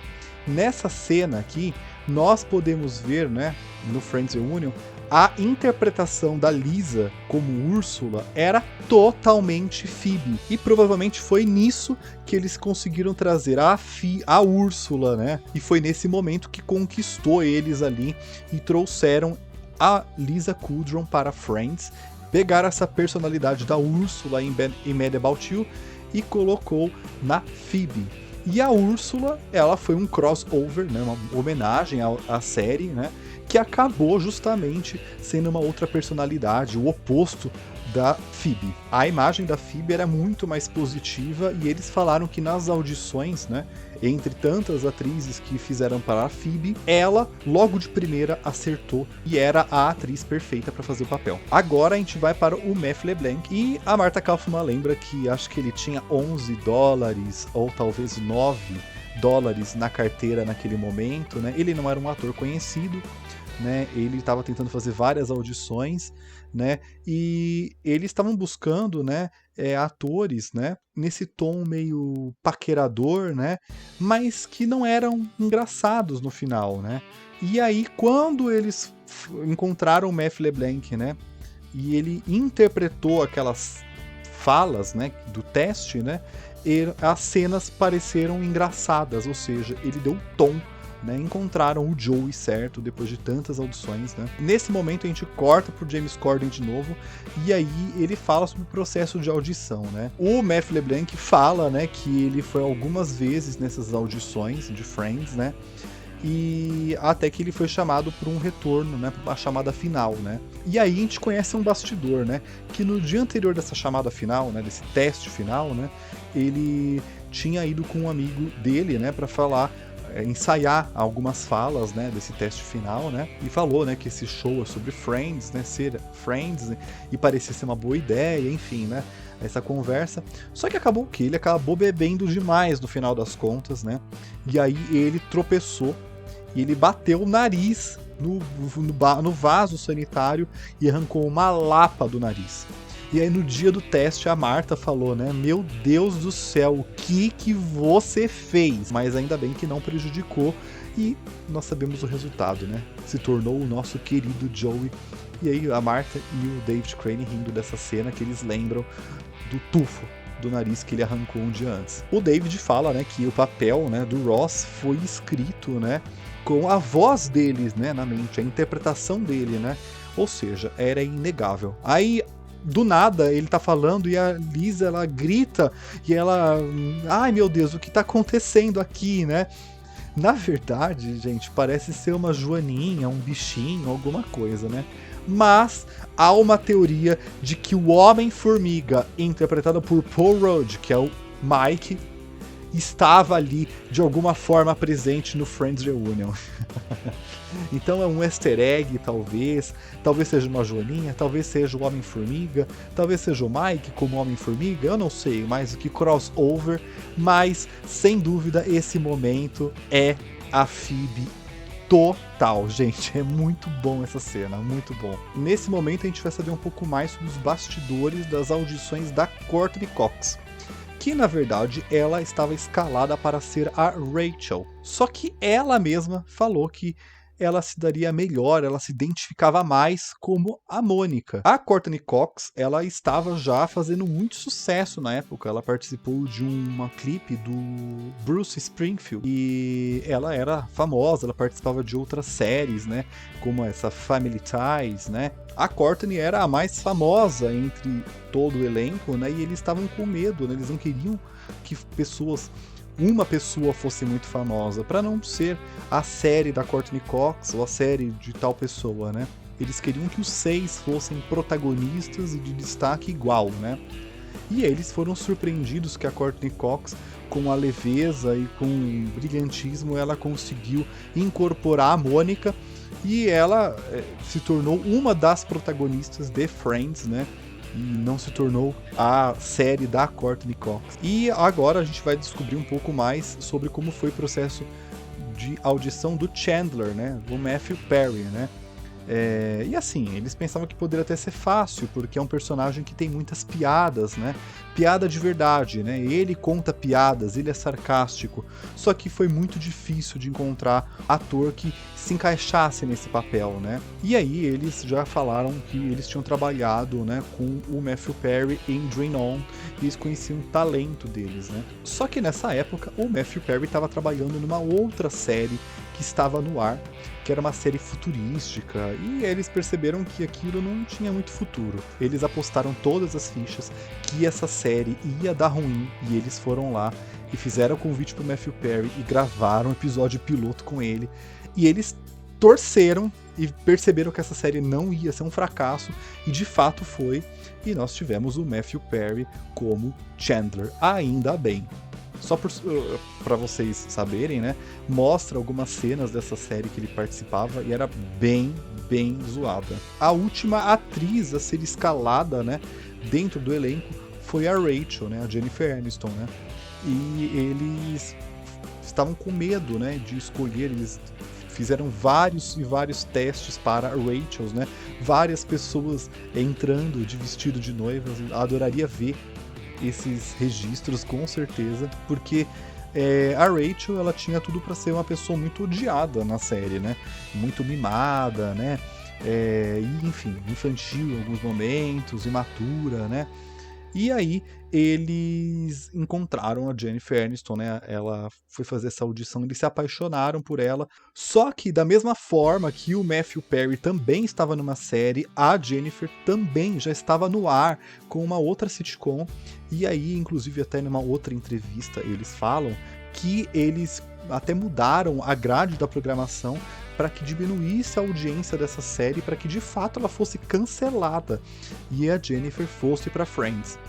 Nessa cena aqui, nós podemos ver, né, no Friends Reunion, a interpretação da Lisa como Úrsula era totalmente Phoebe. E provavelmente foi nisso que eles conseguiram trazer a Úrsula, né? E foi nesse momento que conquistou eles ali e trouxeram a Lisa Kudrow para Friends, pegaram essa personalidade da Úrsula em Mad About You e colocou na Phoebe. E a Úrsula, ela foi um crossover, né, uma homenagem à série, né, que acabou justamente sendo uma outra personalidade, o oposto da Phoebe. A imagem da Phoebe era muito mais positiva e eles falaram que nas audições, né, entre tantas atrizes que fizeram para a Phoebe, ela logo de primeira acertou e era a atriz perfeita para fazer o papel. Agora a gente vai para o Matt LeBlanc e a Marta Kaufman lembra que acho que ele tinha $11 ou talvez $9 na carteira naquele momento, né? Ele não era um ator conhecido, né? Ele estava tentando fazer várias audições, né? E eles estavam buscando, né, atores, né, nesse tom meio paquerador, né? Mas que não eram engraçados no final, né? E aí, quando eles encontraram o Matthew LeBlanc, né? E ele interpretou aquelas falas, né, do teste, né? As cenas pareceram engraçadas, ou seja, ele deu tom, né? Encontraram o Joey certo depois de tantas audições, né? Nesse momento a gente corta pro James Corden de novo e aí ele fala sobre o processo de audição, né? O Matthew LeBlanc fala, né, que ele foi algumas vezes nessas audições de Friends, né? E até que ele foi chamado por um retorno, né, para a chamada final, né? E aí a gente conhece um bastidor, né, que no dia anterior dessa chamada final, né, desse teste final, né, ele tinha ido com um amigo dele, né, para falar, ensaiar algumas falas, né, desse teste final, né? E falou, né, que esse show é sobre Friends, né, ser Friends, né, e parecia ser uma boa ideia, enfim, né? Essa conversa. Só que acabou que ele acabou bebendo demais no final das contas, né? E aí ele tropeçou e ele bateu o nariz no vaso sanitário e arrancou uma lapa do nariz. E aí no dia do teste a Marta falou, né? Meu Deus do céu, o que você fez? Mas ainda bem que não prejudicou e nós sabemos o resultado, né? Se tornou o nosso querido Joey. E aí a Marta e o David Crane rindo dessa cena que eles lembram do tufo do nariz que ele arrancou um dia antes. O David fala, né, que o papel, né, do Ross foi escrito, né, com a voz dele, né, na mente, a interpretação dele, né? Ou seja, era inegável. Aí do nada ele tá falando e a Lisa ela grita e ela, ai meu Deus, o que tá acontecendo aqui, né? Na verdade, gente, parece ser uma joaninha, um bichinho, alguma coisa, né? Mas há uma teoria de que o Homem-Formiga, interpretado por Paul Rudd, que é o Mike, estava ali de alguma forma presente no Friends Reunion. Então é um easter egg, talvez seja uma joaninha, talvez seja o Homem-Formiga, talvez seja o Mike como Homem-Formiga, eu não sei mais o que crossover, mas sem dúvida esse momento é a Phoebe total, gente, é muito bom essa cena, muito bom. Nesse momento a gente vai saber um pouco mais sobre os bastidores das audições da Courteney Cox, que na verdade ela estava escalada para ser a Rachel, só que ela mesma falou que ela se daria melhor, ela se identificava mais como a Mônica. A Courteney Cox, ela estava já fazendo muito sucesso na época, ela participou de uma clipe do Bruce Springfield e ela era famosa, ela participava de outras séries, né, como essa Family Ties, né. A Courteney era a mais famosa entre todo o elenco, né, e eles estavam com medo, né, eles não queriam que uma pessoa fosse muito famosa, para não ser a série da Courteney Cox ou a série de tal pessoa, né? Eles queriam que os 6 fossem protagonistas e de destaque igual, né? E eles foram surpreendidos que a Courteney Cox, com a leveza e com o brilhantismo, ela conseguiu incorporar a Mônica e ela se tornou uma das protagonistas de Friends, né? E não se tornou a série da Courteney Cox. E agora a gente vai descobrir um pouco mais sobre como foi o processo de audição do Chandler, né, do Matthew Perry, né. E assim, eles pensavam que poderia até ser fácil, porque é um personagem que tem muitas piadas, né? Piada de verdade, né? Ele conta piadas, ele é sarcástico. Só que foi muito difícil de encontrar ator que se encaixasse nesse papel, né? E aí eles já falaram que eles tinham trabalhado, né, com o Matthew Perry em Dream On, e eles conheciam o talento deles, né? Só que nessa época o Matthew Perry estava trabalhando numa outra série que estava no ar, que era uma série futurística, e eles perceberam que aquilo não tinha muito futuro. Eles apostaram todas as fichas que essa série ia dar ruim, e eles foram lá e fizeram o convite pro Matthew Perry e gravaram um episódio piloto com ele, e eles torceram e perceberam que essa série não ia ser um fracasso, e de fato foi, e nós tivemos o Matthew Perry como Chandler, ainda bem. Só para vocês saberem, né, mostra algumas cenas dessa série que ele participava e era bem zoada. A última atriz a ser escalada, né, dentro do elenco foi a Rachel, né, a Jennifer Aniston, né, e eles estavam com medo, né, de escolher, eles fizeram vários e vários testes para a Rachel, né? Várias pessoas entrando de vestido de noivas. Adoraria ver esses registros, com certeza, porque a Rachel, ela tinha tudo para ser uma pessoa muito odiada na série, né? Muito mimada, né? E, enfim, infantil em alguns momentos, imatura, né? E aí eles encontraram a Jennifer Aniston, né? Ela foi fazer essa audição, eles se apaixonaram por ela. Só que da mesma forma que o Matthew Perry também estava numa série, a Jennifer também já estava no ar com uma outra sitcom. E aí, inclusive, até numa outra entrevista, eles falam que eles até mudaram a grade da programação para que diminuísse a audiência dessa série, para que de fato ela fosse cancelada e a Jennifer fosse para Friends.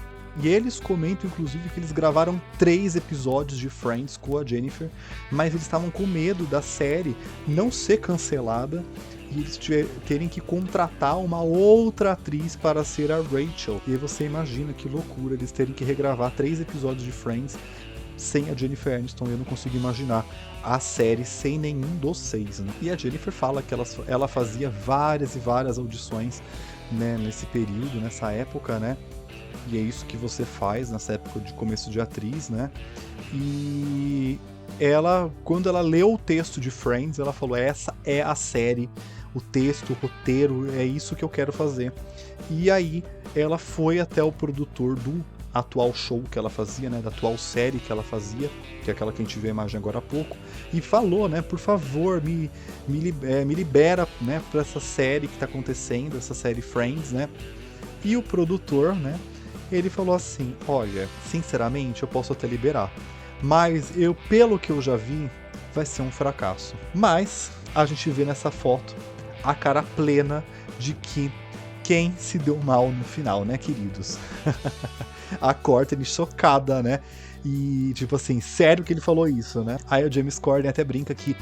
E eles comentam, inclusive, que eles gravaram 3 episódios de Friends com a Jennifer, mas eles estavam com medo da série não ser cancelada e eles terem que contratar uma outra atriz para ser a Rachel. E aí você imagina que loucura eles terem que regravar 3 episódios de Friends sem a Jennifer Aniston. Eu não consigo imaginar a série sem nenhum dos 6, né? E a Jennifer fala que ela fazia várias e várias audições, né, nesse período, nessa época, né? E é isso que você faz nessa época de começo de atriz, né? E ela, quando ela leu o texto de Friends, ela falou: essa é a série, o texto, o roteiro, é isso que eu quero fazer. E aí ela foi até o produtor do atual show que ela fazia, né, da atual série que ela fazia, que é aquela que a gente viu a imagem agora há pouco, e falou, né, por favor, me libera, né, para essa série que tá acontecendo, essa série Friends, né. E o produtor, né, ele falou assim: olha, sinceramente eu posso até liberar, mas pelo que eu já vi, vai ser um fracasso. Mas a gente vê nessa foto a cara plena de que quem se deu mal no final, né, queridos? A Courtney chocada, né? E, tipo assim, sério que ele falou isso, né? Aí o James Corden até brinca que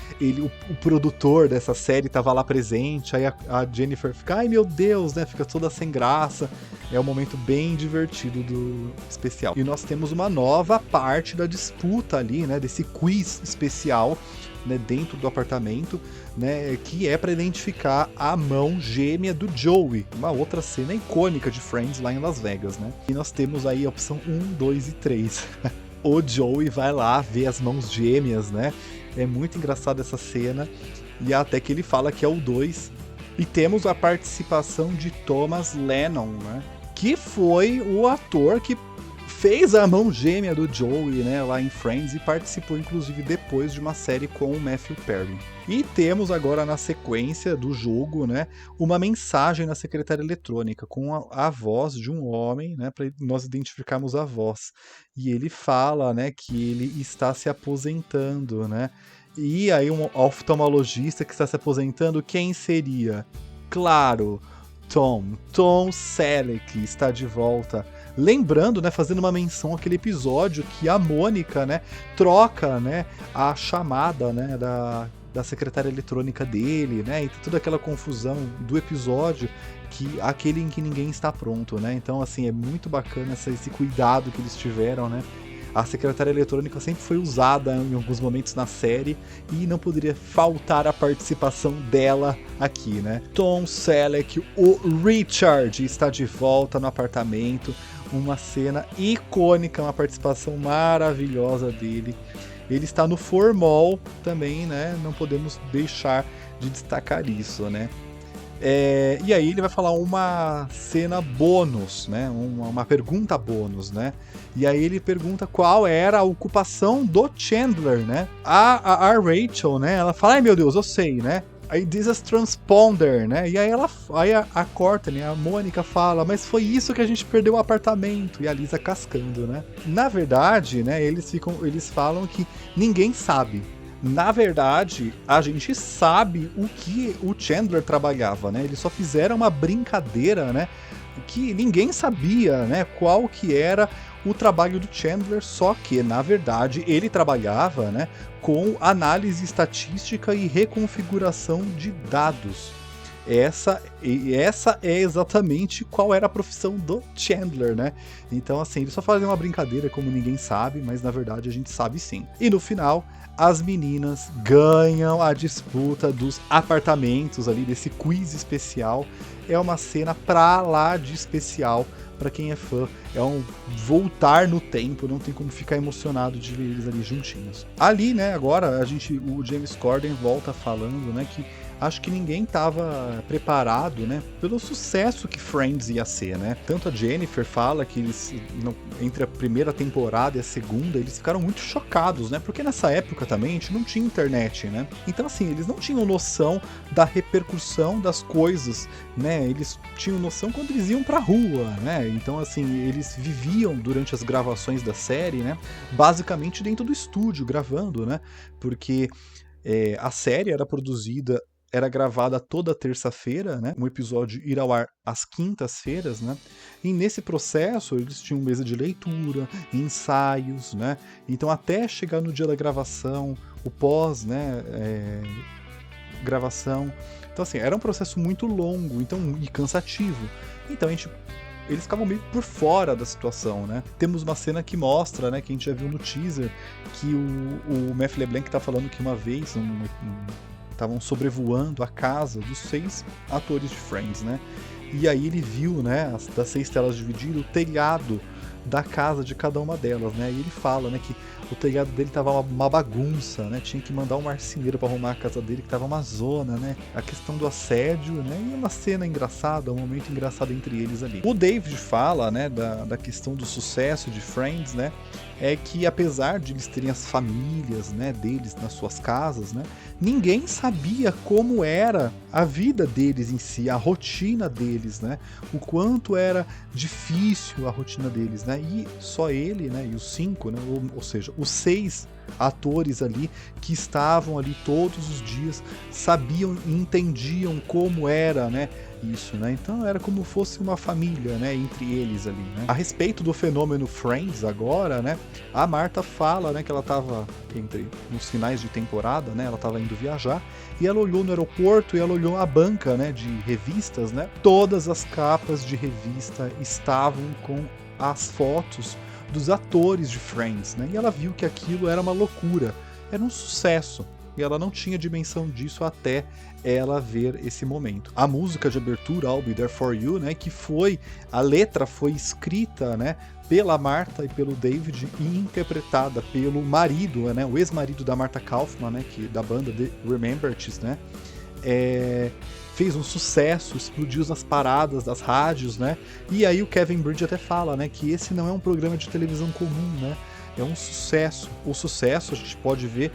o produtor dessa série tava lá presente, aí a Jennifer fica, ai meu Deus, né? Fica toda sem graça. É um momento bem divertido do especial. E nós temos uma nova parte da disputa ali, né? Desse quiz especial, né, dentro do apartamento, né, que é para identificar a mão gêmea do Joey, uma outra cena icônica de Friends lá em Las Vegas, né? E nós temos aí a opção 1, 2 e 3. O Joey vai lá ver as mãos gêmeas, né? É muito engraçada essa cena, e até que ele fala que é o 2. E temos a participação de Thomas Lennon, né, que foi o ator que fez a mão gêmea do Joey, né, lá em Friends, e participou inclusive depois de uma série com o Matthew Perry. E temos agora na sequência do jogo, né, uma mensagem na secretária eletrônica com a voz de um homem, né, para nós identificarmos a voz. E ele fala, né, que ele está se aposentando, né? E aí um oftalmologista que está se aposentando, quem seria? Claro, Tom Selleck está de volta. Lembrando, né, fazendo uma menção àquele episódio que a Mônica, né, troca, né, a chamada, né, da secretária eletrônica dele, né, e toda aquela confusão do episódio, que aquele em que ninguém está pronto, né. Então, assim, é muito bacana esse cuidado que eles tiveram, né. A secretária eletrônica sempre foi usada em alguns momentos na série e não poderia faltar a participação dela aqui, né? Tom Selleck, o Richard, está de volta no apartamento. Uma cena icônica, uma participação maravilhosa dele. Ele está no Formol também, né? Não podemos deixar de destacar isso, né? E aí ele vai falar uma cena bônus, né? Uma pergunta bônus, né? E aí ele pergunta qual era a ocupação do Chandler, né? A Rachel, né? Ela fala, ai meu Deus, eu sei, né? Aí diz as transponder, né? E aí a Courtney, a Mônica fala, mas foi isso que a gente perdeu o apartamento. E a Lisa cascando, né? Na verdade, né? Eles falam que ninguém sabe. Na verdade, a gente sabe o que o Chandler trabalhava, né? Eles só fizeram uma brincadeira, né? Que ninguém sabia, né? Qual que era o trabalho do Chandler, só que, na verdade, ele trabalhava, né, com análise estatística e reconfiguração de dados. essa é exatamente qual era a profissão do Chandler, né? Então, assim, eles só fazem uma brincadeira como ninguém sabe, mas na verdade a gente sabe sim. E no final, as meninas ganham a disputa dos apartamentos ali, desse quiz especial. É uma cena pra lá de especial pra quem é fã. É um voltar no tempo, não tem como ficar emocionado de ver eles ali juntinhos. Ali, né, agora o James Corden volta falando, né, que acho que ninguém estava preparado, né, pelo sucesso que Friends ia ser, né? Tanto a Jennifer fala que eles, entre a primeira temporada e a segunda, eles ficaram muito chocados, né? Porque nessa época também a gente não tinha internet, né? Então, assim, eles não tinham noção da repercussão das coisas, né? Eles tinham noção quando eles iam pra rua, né? Então, assim, eles viviam durante as gravações da série, né? Basicamente dentro do estúdio, gravando, né? Porque a série era gravada toda terça-feira, né? Um episódio ir ao ar às quintas-feiras, né? E nesse processo eles tinham mesa de leitura, ensaios, né? Então até chegar no dia da gravação, o pós, né? Gravação. Então assim, era um processo muito longo, e cansativo. Então eles ficavam meio por fora da situação, né? Temos uma cena que mostra, né, que a gente já viu no teaser, que o Matthew LeBlanc tá falando que uma vez estavam sobrevoando a casa dos 6 atores de Friends, né? E aí ele viu, né, das 6 telas divididas, o telhado da casa de cada uma delas, né? E ele fala, né, que o telhado dele tava uma bagunça, né? Tinha que mandar um marceneiro para arrumar a casa dele, que tava uma zona, né? A questão do assédio, né? E uma cena engraçada, um momento engraçado entre eles ali. O David fala, né, da questão do sucesso de Friends, né? É que apesar de eles terem as famílias, né, deles nas suas casas, né, ninguém sabia como era a vida deles em si, a rotina deles, né, o quanto era difícil a rotina deles, né, e só ele, né, e os 5, né, ou seja, os 6 atores ali que estavam ali todos os dias sabiam e entendiam como era, né, isso, né? Então era como fosse uma família, né, entre eles ali, né? A respeito do fenômeno Friends agora, né, a Marta fala, né, que ela estava nos finais de temporada, né, ela estava indo viajar e ela olhou no aeroporto e ela olhou a banca, né, de revistas, né? Todas as capas de revista estavam com as fotos dos atores de Friends, né? E ela viu que aquilo era uma loucura, era um sucesso. E ela não tinha dimensão disso até ela ver esse momento. A música de abertura, I'll Be There For You, né, que a letra foi escrita, né, pela Marta e pelo David e interpretada pelo marido, né, o ex-marido da Marta Kaufman, né, da banda The Remembrance, né, fez um sucesso, explodiu nas paradas das rádios, né, e aí o Kevin Bridge até fala, né, que esse não é um programa de televisão comum, né, é um sucesso. O sucesso, a gente pode ver,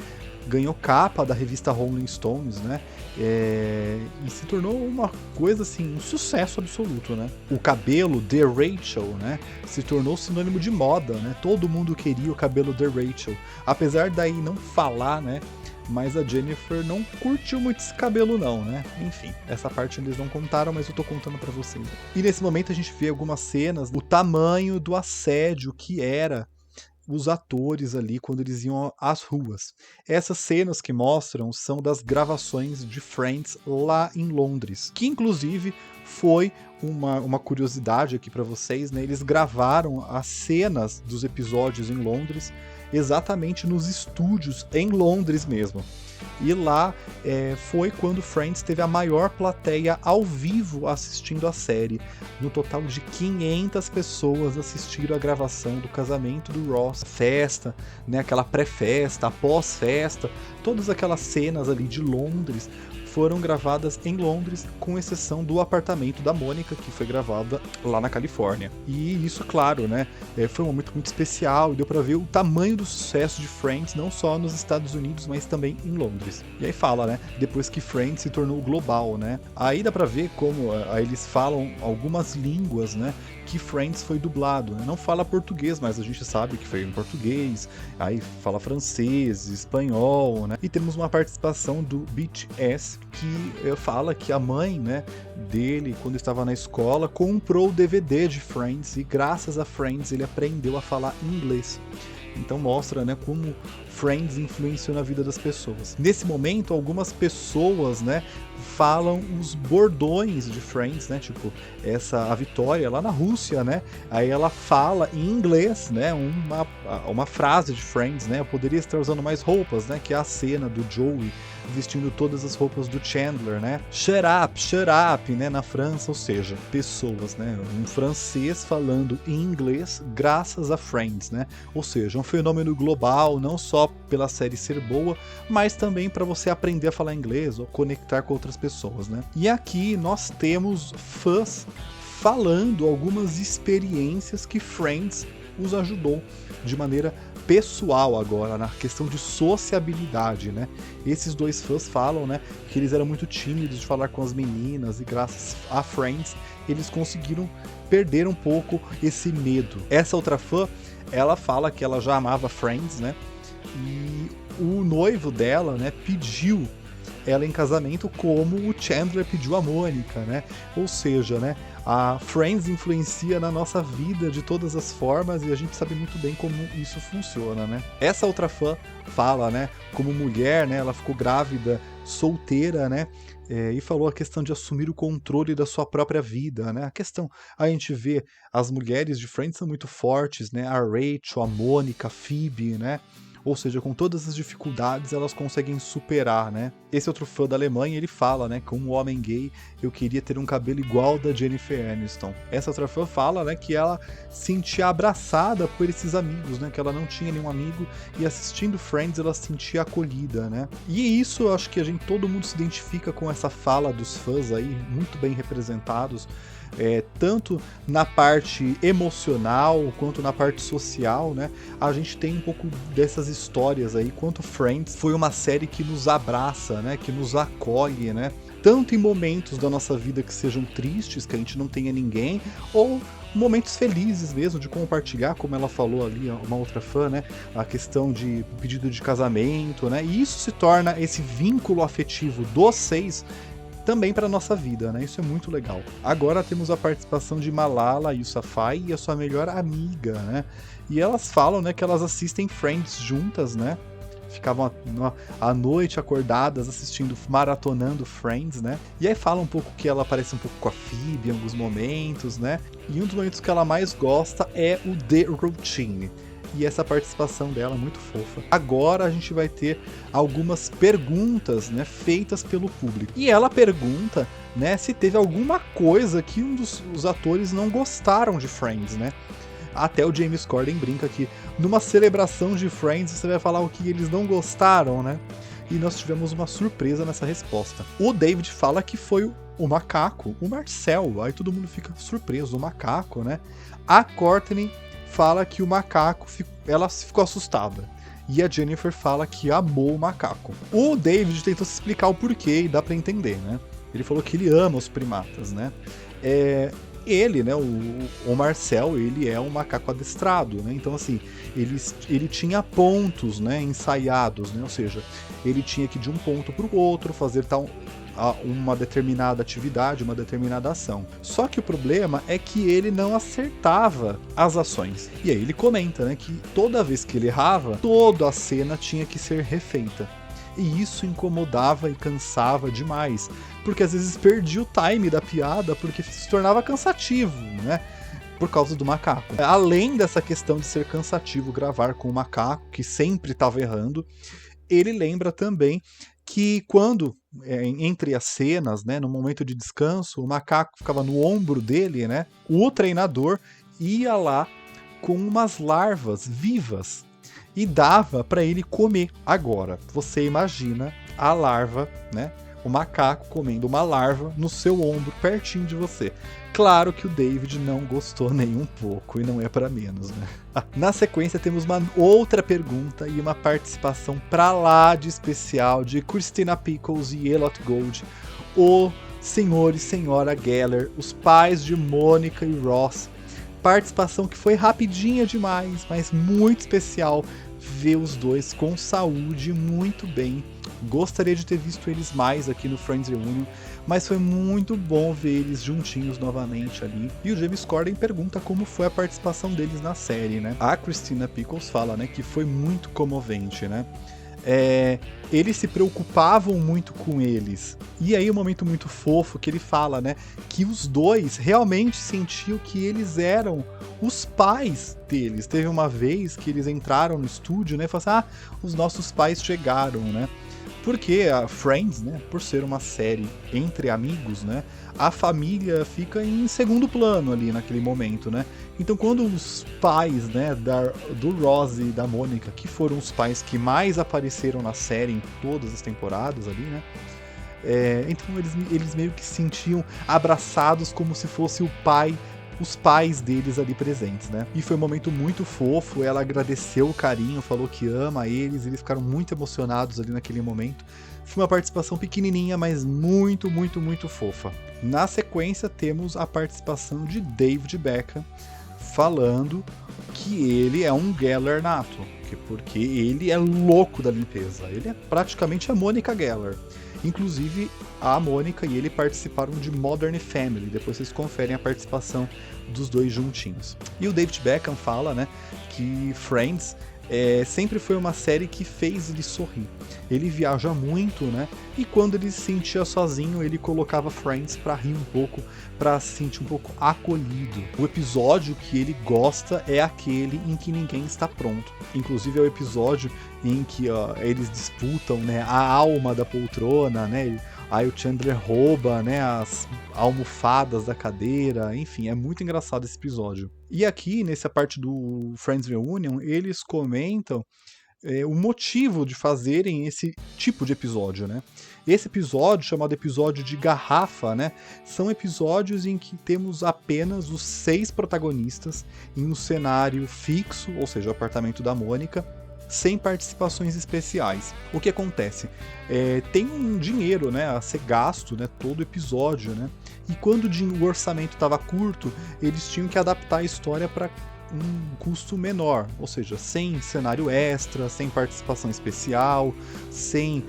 ganhou capa da revista Rolling Stones, né? E se tornou uma coisa assim, um sucesso absoluto, né? O cabelo The Rachel, né, se tornou sinônimo de moda, né? Todo mundo queria o cabelo The Rachel. Apesar daí não falar, né? Mas a Jennifer não curtiu muito esse cabelo não, né? Enfim, essa parte eles não contaram, mas eu tô contando pra vocês. E nesse momento a gente vê algumas cenas, o tamanho do assédio que era os atores ali quando eles iam às ruas. Essas cenas que mostram são das gravações de Friends lá em Londres, que inclusive foi uma curiosidade aqui para vocês, né? Eles gravaram as cenas dos episódios em Londres exatamente nos estúdios em Londres mesmo. E lá foi quando Friends teve a maior plateia ao vivo assistindo a série. No total de 500 pessoas assistiram a gravação do casamento do Ross. Festa, né, aquela pré-festa, a pós-festa, todas aquelas cenas ali de Londres foram gravadas em Londres, com exceção do apartamento da Mônica, que foi gravada lá na Califórnia. E isso, claro, né, foi um momento muito especial e deu pra ver o tamanho do sucesso de Friends, não só nos Estados Unidos, mas também em Londres. E aí fala, né, depois que Friends se tornou global, né, aí dá pra ver como eles falam algumas línguas, né, que Friends foi dublado. Não fala português, mas a gente sabe que foi em português, aí fala francês, espanhol, né, e temos uma participação do Beach S, que fala que a mãe, né, dele, quando estava na escola, comprou o DVD de Friends e graças a Friends ele aprendeu a falar inglês. Então mostra, né, como Friends influenciou na vida das pessoas. Nesse momento, algumas pessoas, né, falam os bordões de Friends, né, tipo a Vitória lá na Rússia, né, aí ela fala em inglês, né, uma frase de Friends, né, eu poderia estar usando mais roupas, né, que é a cena do Joey vestindo todas as roupas do Chandler, né, shut up, né, na França, ou seja, pessoas, né, um francês falando em inglês graças a Friends, né, ou seja, um fenômeno global, não só pela série ser boa, mas também para você aprender a falar inglês ou conectar com outras pessoas, né. E aqui nós temos fãs falando algumas experiências que Friends os ajudou de maneira pessoal agora, na questão de sociabilidade, né? Esses dois fãs falam, né, que eles eram muito tímidos de falar com as meninas e graças a Friends eles conseguiram perder um pouco esse medo. Essa outra fã, ela fala que ela já amava Friends, né? E o noivo dela, né, pediu ela em casamento como o Chandler pediu a Mônica, né? Ou seja, né, a Friends influencia na nossa vida de todas as formas e a gente sabe muito bem como isso funciona, né? Essa outra fã fala, né, como mulher, né, ela ficou grávida, solteira, né? E falou a questão de assumir o controle da sua própria vida, né? A gente vê as mulheres de Friends são muito fortes, né? A Rachel, a Mônica, a Phoebe, né? Ou seja, com todas as dificuldades elas conseguem superar, né? Esse outro fã da Alemanha, ele fala, né, como homem gay, eu queria ter um cabelo igual da Jennifer Aniston. Essa outra fã fala, né, que ela se sentia abraçada por esses amigos, né, que ela não tinha nenhum amigo e assistindo Friends ela se sentia acolhida, né? E isso eu acho que todo mundo se identifica com essa fala dos fãs aí, muito bem representados. Tanto na parte emocional quanto na parte social, né? A gente tem um pouco dessas histórias aí, quanto Friends foi uma série que nos abraça, né? Que nos acolhe, né? Tanto em momentos da nossa vida que sejam tristes, que a gente não tenha ninguém, ou momentos felizes mesmo, de compartilhar, como ela falou ali, uma outra fã, né? A questão de pedido de casamento, né? E isso se torna esse vínculo afetivo dos 6 também para nossa vida, né? Isso é muito legal. Agora temos a participação de Malala Yousafzai e a sua melhor amiga, né? E elas falam, né, que elas assistem Friends juntas, né? Ficavam à noite acordadas assistindo, maratonando Friends, né? E aí fala um pouco que ela parece um pouco com a Phoebe em alguns momentos, né? E um dos momentos que ela mais gosta é o The Routine. E essa participação dela é muito fofa. Agora a gente vai ter algumas perguntas, né, feitas pelo público. E ela pergunta, né, se teve alguma coisa que os atores não gostaram de Friends, né? Até o James Corden brinca que numa celebração de Friends você vai falar o que eles não gostaram, né? E nós tivemos uma surpresa nessa resposta. O David fala que foi o macaco, o Marcel. Aí todo mundo fica surpreso, o macaco, né? A Courtney fala que o macaco, ela ficou assustada. E a Jennifer fala que amou o macaco. O David tentou se explicar o porquê e dá pra entender, né? Ele falou que ele ama os primatas, né? Ele, né, o Marcel, ele é um macaco adestrado, né? Então, assim, ele tinha pontos, né, ensaiados, né? Ou seja, ele tinha que ir de um ponto para o outro, fazer uma determinada atividade, uma determinada ação. Só que o problema é que ele não acertava as ações. E aí ele comenta, né, que toda vez que ele errava, toda a cena tinha que ser refeita. E isso incomodava e cansava demais, porque às vezes perdia o time da piada, porque se tornava cansativo, né? Por causa do macaco. Além dessa questão de ser cansativo gravar com o macaco, que sempre estava errando, ele lembra também que quando, entre as cenas, né, no momento de descanso, o macaco ficava no ombro dele, né? O treinador ia lá com umas larvas vivas e dava para ele comer. Agora, você imagina a larva, né? O macaco comendo uma larva no seu ombro, pertinho de você. Claro que o David não gostou nem um pouco, e não é para menos, né? Na sequência temos uma outra pergunta e uma participação pra lá de especial de Christina Pickles e Elliot Gold, o senhor e senhora Geller, os pais de Mônica e Ross. Participação que foi rapidinha demais, mas muito especial ver os dois com saúde, muito bem, Gostaria de ter visto eles mais aqui no Friends Reunion, mas foi muito bom ver eles juntinhos novamente ali. E o James Corden pergunta como foi a participação deles na série, né? A Christina Pickles fala, né, que foi muito comovente, né? Eles se preocupavam muito com eles. E aí um momento muito fofo que ele fala, né, que os dois realmente sentiam que eles eram os pais deles. Teve uma vez que eles entraram no estúdio, né, e falaram assim, os nossos pais chegaram, né? Porque a Friends, né, por ser uma série entre amigos, né, a família fica em segundo plano ali naquele momento, né? Então quando os pais, né, do Ross e da Mônica, que foram os pais que mais apareceram na série em todas as temporadas ali, né? Então eles meio que se sentiam abraçados como se fosse os pais deles ali presentes, né? E foi um momento muito fofo, ela agradeceu o carinho, falou que ama eles ficaram muito emocionados ali naquele momento. Foi uma participação pequenininha, mas muito, muito, muito fofa. Na sequência, temos a participação de David Beckham, falando que ele é um Geller nato, porque ele é louco da limpeza. Ele é praticamente a Mônica Geller. Inclusive, a Mônica e ele participaram de Modern Family. Depois vocês conferem a participação dos dois juntinhos. E o David Beckham fala, né, que Friends sempre foi uma série que fez ele sorrir. Ele viaja muito, né? E quando ele se sentia sozinho, ele colocava Friends pra rir um pouco, pra se sentir um pouco acolhido. O episódio que ele gosta é aquele em que ninguém está pronto. Inclusive é o episódio em que eles disputam, né, a alma da poltrona, né? Aí o Chandler rouba, né, as almofadas da cadeira, enfim, é muito engraçado esse episódio. E aqui, nessa parte do Friends Reunion, eles comentam o motivo de fazerem esse tipo de episódio, né? Esse episódio, chamado episódio de garrafa, né? São episódios em que temos apenas os 6 protagonistas em um cenário fixo, ou seja, o apartamento da Mônica, sem participações especiais. O que acontece? Tem um dinheiro, né, a ser gasto, né, todo episódio, né? E quando o orçamento estava curto, eles tinham que adaptar a história para um custo menor, ou seja, sem cenário extra, sem participação especial, sem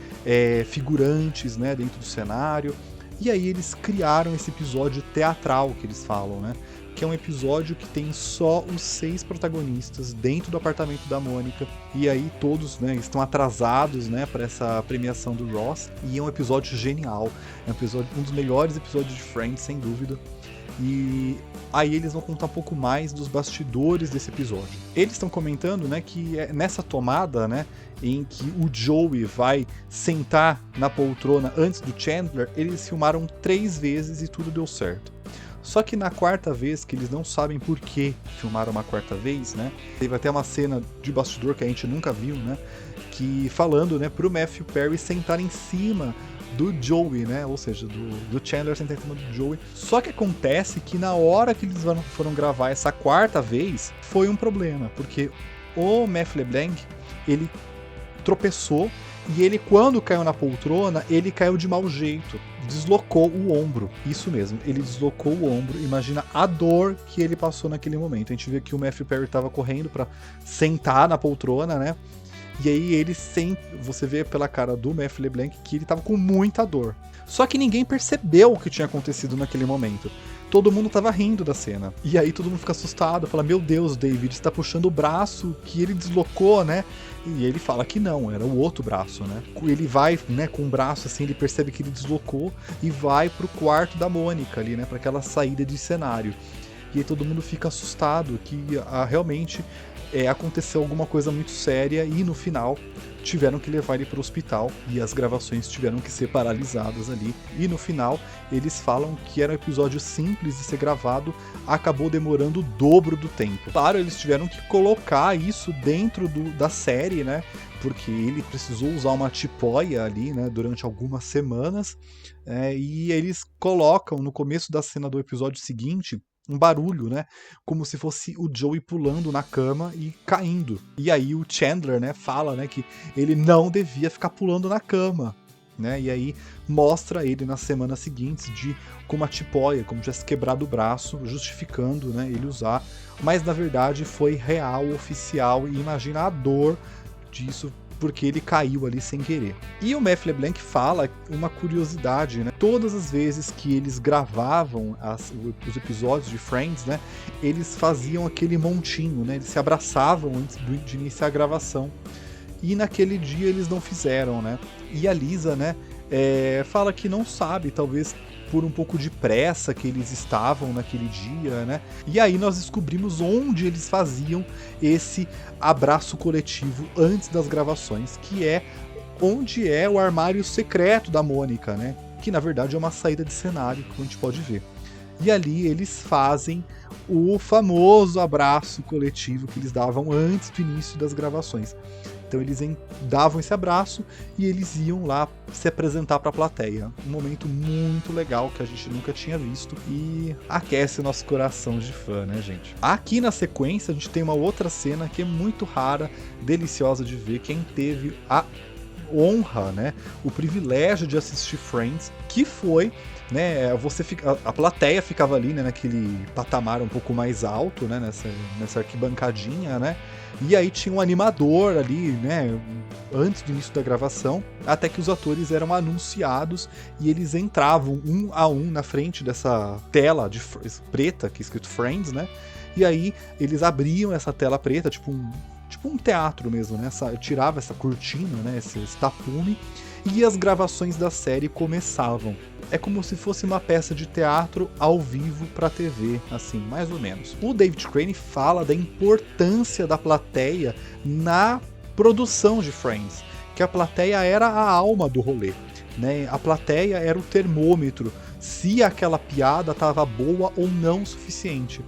figurantes, né, dentro do cenário. E aí eles criaram esse episódio teatral que eles falam, né? Que é um episódio que tem só os 6 protagonistas dentro do apartamento da Mônica. E aí todos, né, estão atrasados, né, para essa premiação do Ross. E é um episódio genial. É um dos melhores episódios de Friends, sem dúvida. E aí eles vão contar um pouco mais dos bastidores desse episódio. Eles estão comentando, né, que nessa tomada, né, em que o Joey vai sentar na poltrona antes do Chandler, eles filmaram 3 vezes e tudo deu certo. Só que na quarta vez, que eles não sabem por que filmaram uma quarta vez, né? Teve até uma cena de bastidor que a gente nunca viu, né? Que falando, né, pro Matthew Perry sentar em cima do Joey, né? Ou seja, do Chandler sentar em cima do Joey. Só que acontece que na hora que eles foram gravar essa quarta vez, foi um problema, porque o Matthew LeBlanc, ele tropeçou e ele, quando caiu na poltrona, ele caiu de mau jeito. Deslocou o ombro. Isso mesmo, ele deslocou o ombro. Imagina a dor que ele passou naquele momento. A gente vê que o Matthew Perry estava correndo para sentar na poltrona, né? E aí você vê pela cara do Matthew LeBlanc que ele estava com muita dor. Só que ninguém percebeu o que tinha acontecido naquele momento. Todo mundo tava rindo da cena. E aí todo mundo fica assustado, fala, meu Deus, David, você tá puxando o braço que ele deslocou, né? E ele fala que não, era o outro braço, né? Ele vai, né, com o braço assim, ele percebe que ele deslocou e vai pro quarto da Mônica ali, né? Pra aquela saída de cenário. E aí todo mundo fica assustado que realmente aconteceu alguma coisa muito séria e no final tiveram que levar ele para o hospital e as gravações tiveram que ser paralisadas ali. E no final eles falam que era um episódio simples de ser gravado, acabou demorando o dobro do tempo. Claro, eles tiveram que colocar isso dentro da série, né? Porque ele precisou usar uma tipóia ali, né, durante algumas semanas. E eles colocam no começo da cena do episódio seguinte um barulho, né? Como se fosse o Joey pulando na cama e caindo. E aí o Chandler, né, fala, né, que ele não devia ficar pulando na cama, né? E aí mostra ele nas semanas seguintes com uma tipóia, como tivesse quebrado o braço, justificando, né, ele usar. Mas na verdade foi real, oficial, e imagina a dor disso porque ele caiu ali sem querer. E o Matt LeBlanc fala uma curiosidade, né? Todas as vezes que eles gravavam os episódios de Friends, né? Eles faziam aquele montinho, né? Eles se abraçavam antes de iniciar a gravação. E naquele dia eles não fizeram, né? E a Lisa, né? Fala que não sabe, talvez por um pouco de pressa que eles estavam naquele dia, né? E aí nós descobrimos onde eles faziam esse abraço coletivo antes das gravações, que é onde é o armário secreto da Mônica, né? Que na verdade é uma saída de cenário, como a gente pode ver. E ali eles fazem o famoso abraço coletivo que eles davam antes do início das gravações. Então eles davam esse abraço e eles iam lá se apresentar para a plateia. Um momento muito legal que a gente nunca tinha visto e aquece o nosso coração de fã, né, gente? Aqui na sequência a gente tem uma outra cena que é muito rara, deliciosa de ver. Quem teve a honra, né, o privilégio de assistir Friends, que foi, né, a plateia ficava ali, né, naquele patamar um pouco mais alto, né, nessa arquibancadinha, né, e aí tinha um animador ali, né, antes do início da gravação, até que os atores eram anunciados e eles entravam um a um na frente dessa tela preta, que é escrito Friends, né, e aí eles abriam essa tela preta, tipo um teatro mesmo, né? Tirava essa cortina, né? Esse tapume, e as gravações da série começavam. É como se fosse uma peça de teatro ao vivo para TV, assim, mais ou menos. O David Crane fala da importância da plateia na produção de Friends, que a plateia era a alma do rolê, né? A plateia era o termômetro se aquela piada estava boa ou não o suficiente.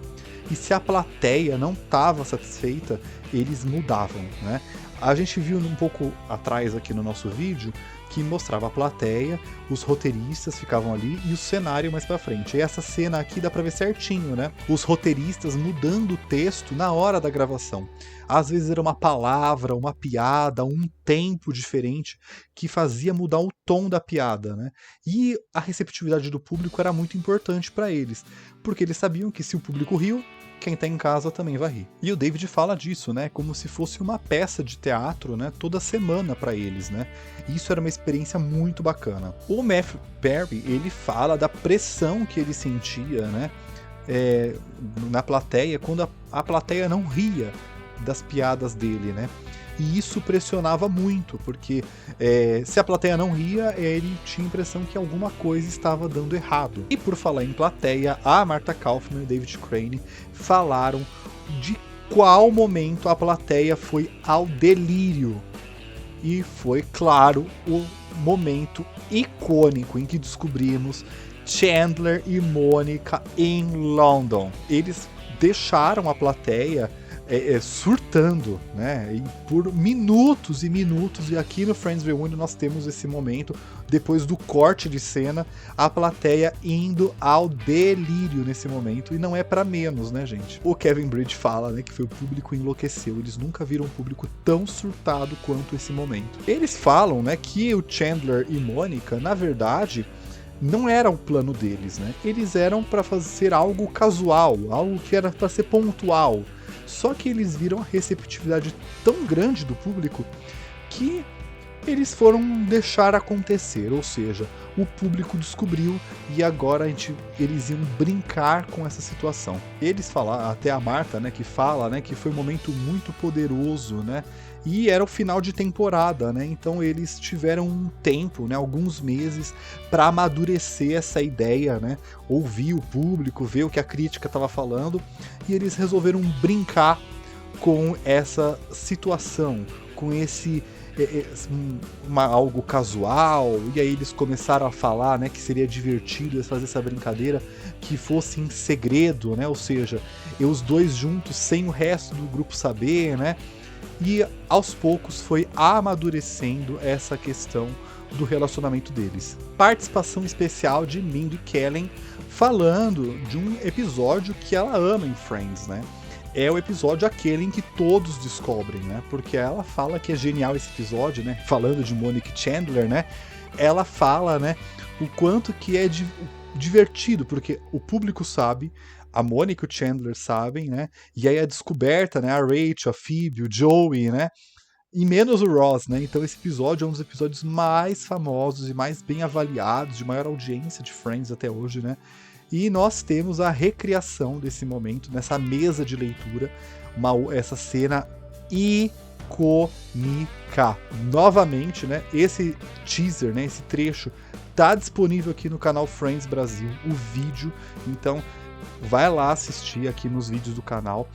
E se a plateia não estava satisfeita, eles mudavam, né? A gente viu um pouco atrás aqui no nosso vídeo que mostrava a plateia, os roteiristas ficavam ali e o cenário mais pra frente. E essa cena aqui dá pra ver certinho, né? Os roteiristas mudando o texto na hora da gravação. Às vezes era uma palavra, uma piada, um tempo diferente que fazia mudar o tom da piada, né? E a receptividade do público era muito importante para eles, porque eles sabiam que se o público riu, quem tá em casa também vai rir. E o David fala disso, né? Como se fosse uma peça de teatro, né? Toda semana para eles, né? E isso era uma experiência muito bacana. O Matthew Perry, ele fala da pressão que ele sentia, né? Na plateia, quando a plateia não ria das piadas dele, né? E isso pressionava muito, porque se a plateia não ria, ele tinha a impressão que alguma coisa estava dando errado. E por falar em plateia, a Martha Kauffman e o David Crane falaram de qual momento a plateia foi ao delírio. E foi, claro, o momento icônico em que descobrimos Chandler e Mônica em London. Eles deixaram a plateia surtando, né? E por minutos e minutos, e aqui no Friends Reunion nós temos esse momento, depois do corte de cena, a plateia indo ao delírio nesse momento, e não é pra menos, né, gente? O Kevin Bridge fala, né, que foi o público enlouqueceu, eles nunca viram um público tão surtado quanto esse momento. Eles falam, né, que o Chandler e Mônica, na verdade, não era o plano deles, né? Eles eram pra fazer algo casual, algo que era pra ser pontual. Só que eles viram a receptividade tão grande do público que eles foram deixar acontecer, ou seja, o público descobriu e agora eles iam brincar com essa situação. Eles falaram, até a Martha, né, que fala, né, que foi um momento muito poderoso, né, e era o final de temporada, né, então eles tiveram um tempo, né, alguns meses para amadurecer essa ideia, né, ouvir o público, ver o que a crítica estava falando, e eles resolveram brincar com essa situação, com esse algo casual, e aí eles começaram a falar, né, que seria divertido fazer essa brincadeira que fosse em segredo, né, ou seja, os dois juntos sem o resto do grupo saber, né, e aos poucos foi amadurecendo essa questão do relacionamento deles. Participação especial de Mindy Kaling falando de um episódio que ela ama em Friends, né? É o episódio aquele em que todos descobrem, né? Porque ela fala que é genial esse episódio, né? Falando de Mônica e Chandler, né? Ela fala, né? O quanto que é divertido, porque o público sabe, a Mônica e o Chandler sabem, né? E aí a descoberta, né? A Rachel, a Phoebe, o Joey, né? E menos o Ross, né? Então esse episódio é um dos episódios mais famosos e mais bem avaliados, de maior audiência de Friends até hoje, né? E nós temos a recriação desse momento, nessa mesa de leitura, essa cena icônica. Novamente, né? Esse teaser, né? Esse trecho tá disponível aqui no canal Friends Brasil, o vídeo. Então vai lá assistir aqui nos vídeos do canal.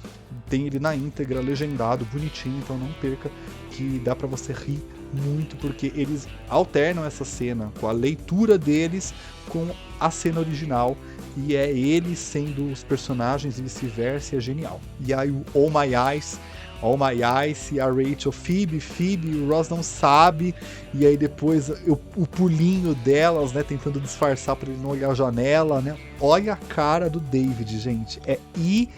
Tem ele na íntegra, legendado, bonitinho, então não perca, que dá pra você rir muito, porque eles alternam essa cena com a leitura deles com a cena original, e é eles sendo os personagens e vice-versa, é genial. E aí o Oh My Eyes, e a Rachel, Phoebe, o Ross não sabe, e aí depois o pulinho delas, né, tentando disfarçar pra ele não olhar a janela, né. Olha a cara do David, gente, é icônico.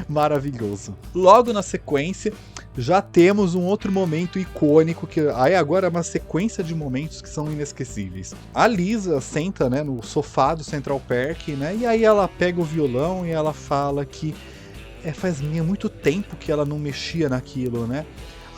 Maravilhoso. Logo na sequência, já temos um outro momento icônico, que aí agora é uma sequência de momentos que são inesquecíveis. A Lisa senta, né, no sofá do Central Park, né, e aí ela pega o violão e ela fala que faz muito tempo que ela não mexia naquilo, né.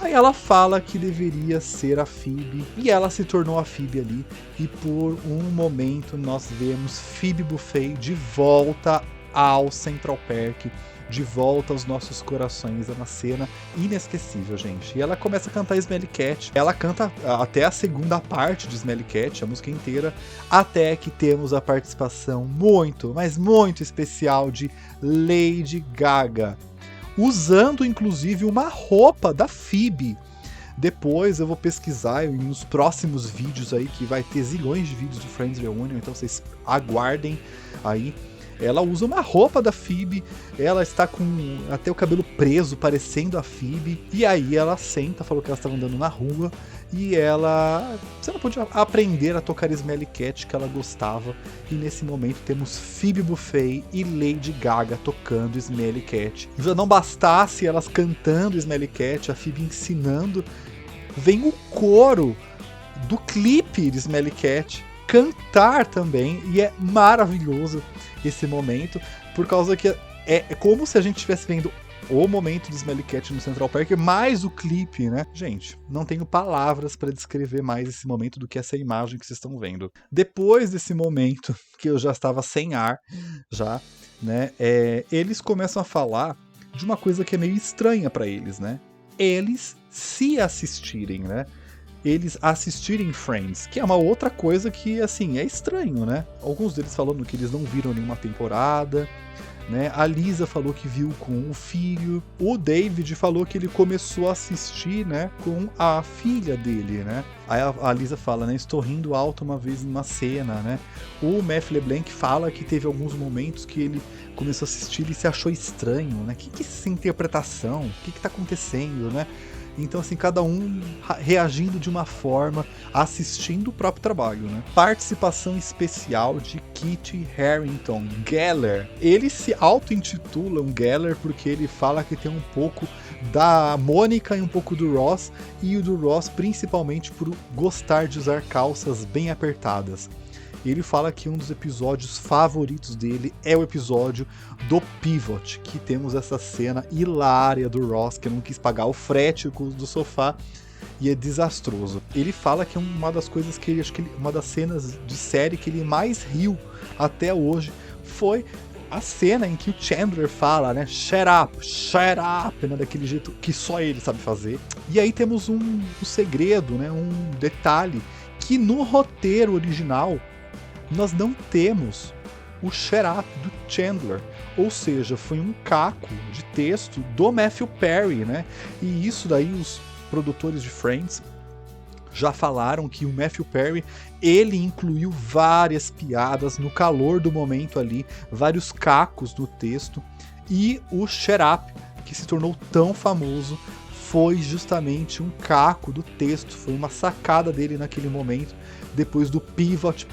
Aí ela fala que deveria ser a Phoebe, e ela se tornou a Phoebe ali, e por um momento nós vemos Phoebe Buffay de volta ao Central Park, de volta aos nossos corações. É uma cena inesquecível, gente. E ela começa a cantar Smelly Cat. Ela canta até a segunda parte de Smelly Cat, a música inteira, até que temos a participação muito, mas muito especial de Lady Gaga, usando inclusive uma roupa da Phoebe. Depois eu vou pesquisar nos próximos vídeos aí, que vai ter zilhões de vídeos do Friends Reunion, então vocês aguardem aí. Ela usa uma roupa da Phoebe, ela está com até o cabelo preso, parecendo a Phoebe, e aí ela senta, falou que ela estava andando na rua, e você não podia aprender a tocar Smelly Cat, que ela gostava, e nesse momento temos Phoebe Buffay e Lady Gaga tocando Smelly Cat. Já não bastasse elas cantando Smelly Cat, a Phoebe ensinando, vem o coro do clipe de Smelly Cat cantar também, e é maravilhoso esse momento, por causa que é como se a gente estivesse vendo o momento do Smelly Cat no Central Park, mais o clipe, né? Gente, não tenho palavras para descrever mais esse momento do que essa imagem que vocês estão vendo. Depois desse momento, que eu já estava sem ar, né? Eles começam a falar de uma coisa que é meio estranha para eles, né? Eles se assistirem, né? Eles assistirem Friends, que é uma outra coisa que, assim, é estranho, né? Alguns deles falando que eles não viram nenhuma temporada, né? A Lisa falou que viu com o filho. O David falou que ele começou a assistir, né, com a filha dele, né? Aí a Lisa fala, né, estou rindo alto uma vez numa cena, né? O Matthew LeBlanc fala que teve alguns momentos que ele começou a assistir e se achou estranho, né? Que é essa interpretação? O que tá acontecendo, né? Então, assim, cada um reagindo de uma forma, assistindo o próprio trabalho, né? Participação especial de Kit Harington, Geller. Ele se auto-intitula um Geller porque ele fala que tem um pouco da Mônica e um pouco do Ross, e o do Ross principalmente por gostar de usar calças bem apertadas. Ele fala que um dos episódios favoritos dele é o episódio do Pivot, que temos essa cena hilária do Ross, que não quis pagar o frete do sofá, e é desastroso. Ele fala que é uma das coisas que acho que uma das cenas de série que ele mais riu até hoje foi a cena em que o Chandler fala, né, shut up, né, daquele jeito que só ele sabe fazer. E aí temos um segredo, né, um detalhe, que no roteiro original nós não temos o shut up do Chandler, ou seja, foi um caco de texto do Matthew Perry, né? E isso daí os produtores de Friends já falaram que o Matthew Perry, ele incluiu várias piadas no calor do momento ali, vários cacos no texto, e o shut up, que se tornou tão famoso, foi justamente um caco do texto, foi uma sacada dele naquele momento, depois do pivot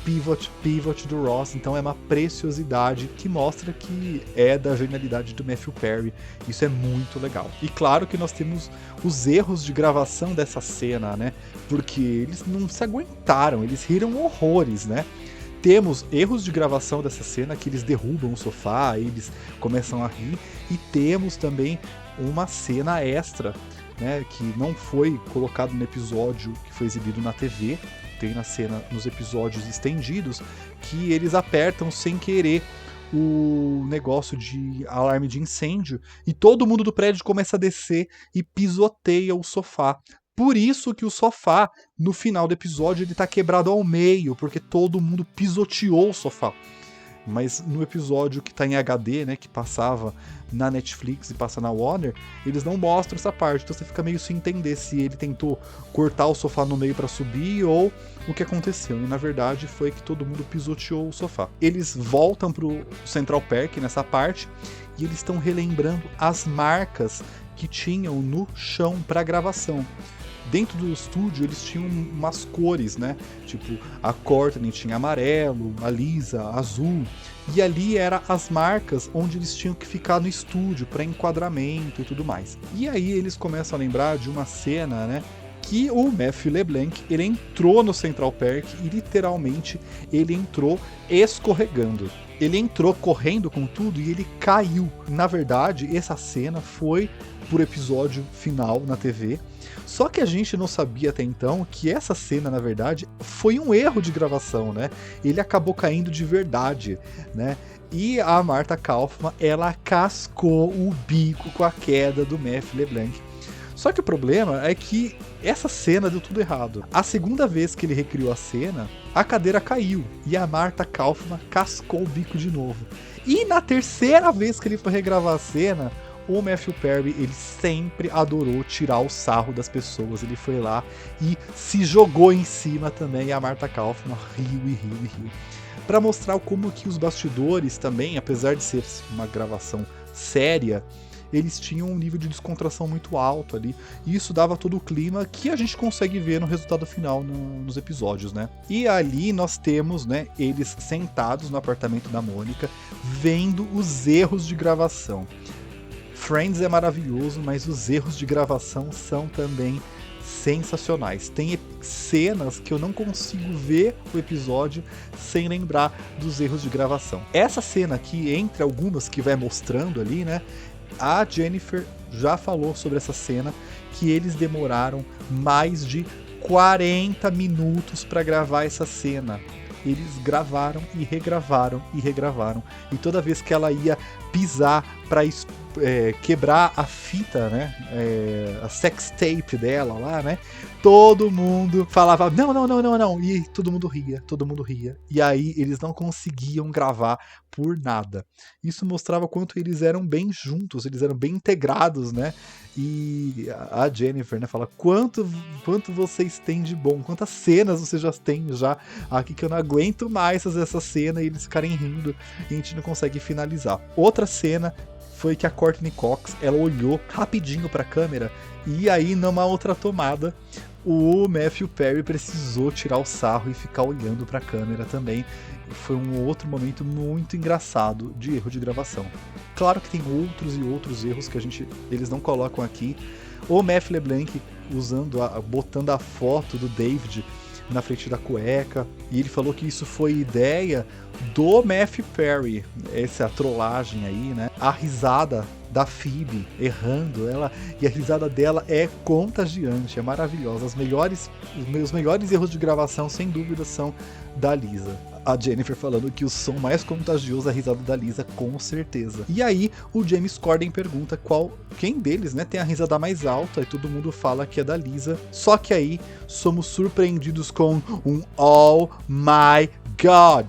do Ross. Então é uma preciosidade que mostra que é da genialidade do Matthew Perry. Isso é muito legal. E claro que nós temos os erros de gravação dessa cena, né? Porque eles não se aguentaram, eles riram horrores, né? Temos erros de gravação dessa cena, que eles derrubam o sofá, eles começam a rir, e temos também uma cena extra, né, que não foi colocado no episódio que foi exibido na TV. Tem na cena, nos episódios estendidos, que eles apertam sem querer o negócio de alarme de incêndio e todo mundo do prédio começa a descer e pisoteia o sofá. Por isso que o sofá, no final do episódio, ele tá quebrado ao meio, porque todo mundo pisoteou o sofá. Mas no episódio que tá em HD, né, que passava na Netflix e passa na Warner, eles não mostram essa parte, então você fica meio sem entender se ele tentou cortar o sofá no meio para subir ou o que aconteceu. E na verdade foi que todo mundo pisoteou o sofá. Eles voltam pro Central Park nessa parte e eles estão relembrando as marcas que tinham no chão para gravação. Dentro do estúdio eles tinham umas cores, né? Tipo, a Courtney tinha amarelo, a Lisa azul. E ali eram as marcas onde eles tinham que ficar no estúdio para enquadramento e tudo mais. E aí eles começam a lembrar de uma cena, né? Que o Matthew LeBlanc, ele entrou no Central Park e literalmente ele entrou escorregando. Ele entrou correndo com tudo e ele caiu. Na verdade, essa cena foi por episódio final na TV. Só que a gente não sabia até então que essa cena, na verdade, foi um erro de gravação, né? Ele acabou caindo de verdade, né? E a Martha Kauffman, ela cascou o bico com a queda do Matthew LeBlanc. Só que o problema é que essa cena deu tudo errado. A segunda vez que ele recriou a cena, a cadeira caiu e a Martha Kauffman cascou o bico de novo. E na terceira vez que ele foi regravar a cena, o Matthew Perry, ele sempre adorou tirar o sarro das pessoas. Ele foi lá e se jogou em cima também, e a Martha Kauffman riu e riu e riu. Para mostrar como que os bastidores também, apesar de ser uma gravação séria, eles tinham um nível de descontração muito alto ali, e isso dava todo o clima que a gente consegue ver no resultado final nos episódios, né? E ali nós temos, né, eles sentados no apartamento da Mônica, vendo os erros de gravação. Friends é maravilhoso, mas os erros de gravação são também sensacionais. Tem cenas que eu não consigo ver o episódio sem lembrar dos erros de gravação. Essa cena aqui, entre algumas que vai mostrando ali, né? A Jennifer já falou sobre essa cena, que eles demoraram mais de 40 minutos para gravar essa cena. Eles gravaram e regravaram e regravaram. E toda vez que ela ia pisar para quebrar a fita, né? A sex tape dela lá, né? Todo mundo falava, não. E todo mundo ria. E aí eles não conseguiam gravar por nada. Isso mostrava quanto eles eram bem juntos, eles eram bem integrados, né? E a Jennifer, né, fala, quanto vocês têm de bom, quantas cenas vocês já têm já aqui que eu não aguento mais fazer essa cena e eles ficarem rindo e a gente não consegue finalizar. Outra cena foi que a Courtney Cox, ela olhou rapidinho pra câmera e aí numa outra tomada o Matthew Perry precisou tirar o sarro e ficar olhando pra câmera também. Foi um outro momento muito engraçado de erro de gravação. Claro que tem outros e outros erros que eles não colocam aqui. O Matthew LeBlanc botando a foto do David na frente da cueca, e ele falou que isso foi ideia do Matthew Perry, essa trollagem aí, né? A risada da Phoebe errando, e a risada dela é contagiante, é maravilhosa. Os meus melhores erros de gravação, sem dúvida, são da Lisa. A Jennifer falando que o som mais contagioso é a risada da Lisa, com certeza. E aí o James Corden pergunta quem deles, né, tem a risada mais alta, e todo mundo fala que é da Lisa. Só que aí somos surpreendidos com um Oh my God!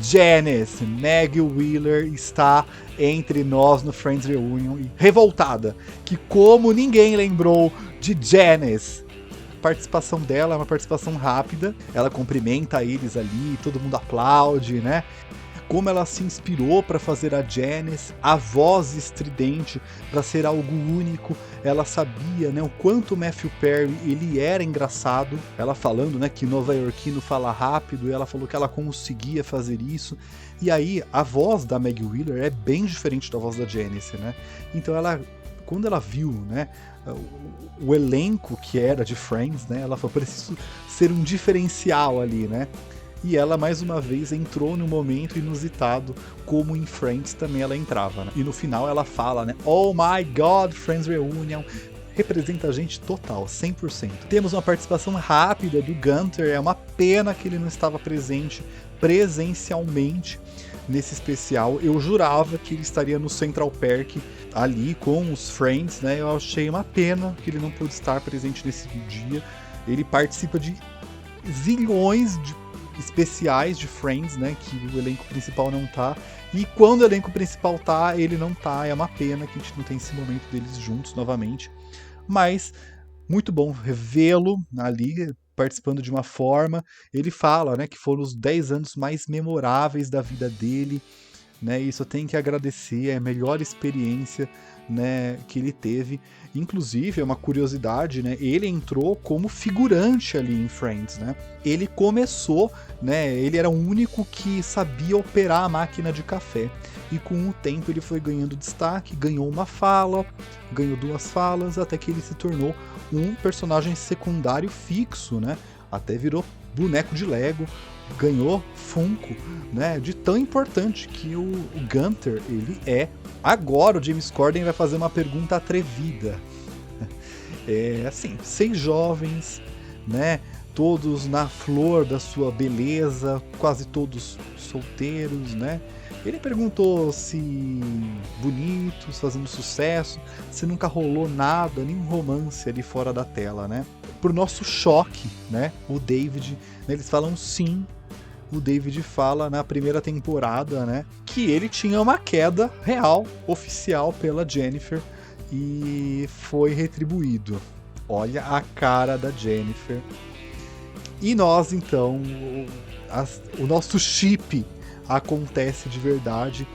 Janice, Maggie Wheeler está entre nós no Friends Reunion, revoltada, que como ninguém lembrou de Janice. A participação dela é uma participação rápida, ela cumprimenta eles ali, todo mundo aplaude, né? Como ela se inspirou para fazer a Janice, a voz estridente, para ser algo único. Ela sabia, né, o quanto o Matthew Perry ele era engraçado. Ela falando, né, que nova-iorquino fala rápido, e ela falou que ela conseguia fazer isso. E aí a voz da Maggie Wheeler é bem diferente da voz da Janice, né? Então quando ela viu, né, o elenco que era de Friends, né, ela falou, preciso ser um diferencial ali, né? E ela, mais uma vez, entrou num momento inusitado, como em Friends também ela entrava, né? E no final ela fala, né? Oh my God, Friends Reunion. Representa a gente total, 100%. Temos uma participação rápida do Gunter, é uma pena que ele não estava presente presencialmente nesse especial. Eu jurava que ele estaria no Central Park ali com os Friends, né? Eu achei uma pena que ele não pôde estar presente nesse dia. Ele participa de zilhões de especiais de Friends, né? Que o elenco principal não tá. E quando o elenco principal tá, ele não tá. É uma pena que a gente não tem esse momento deles juntos novamente. Mas muito bom revê-lo ali participando de uma forma. Ele fala, né, que foram os 10 anos mais memoráveis da vida dele, né? Isso eu tenho que agradecer, é a melhor experiência, né, que ele teve. Inclusive, é uma curiosidade, né? Ele entrou como figurante ali em Friends, né? Ele começou, né? Ele era o único que sabia operar a máquina de café. E com o tempo ele foi ganhando destaque, ganhou uma fala, ganhou 2 falas, até que ele se tornou um personagem secundário fixo, né? Até virou boneco de Lego, ganhou Funko, né? De tão importante que o Gunter ele é. Agora o James Corden vai fazer uma pergunta atrevida. Assim, 6 jovens, né? Todos na flor da sua beleza, quase todos solteiros, né? Ele perguntou se bonitos, fazendo sucesso, se nunca rolou nada, nenhum romance ali fora da tela, né? Pro nosso choque, né? O David, né, eles falam sim. O David fala na primeira temporada, né? Que ele tinha uma queda real, oficial pela Jennifer e foi retribuído. Olha a cara da Jennifer. E nós, então, o nosso chip acontece de verdade,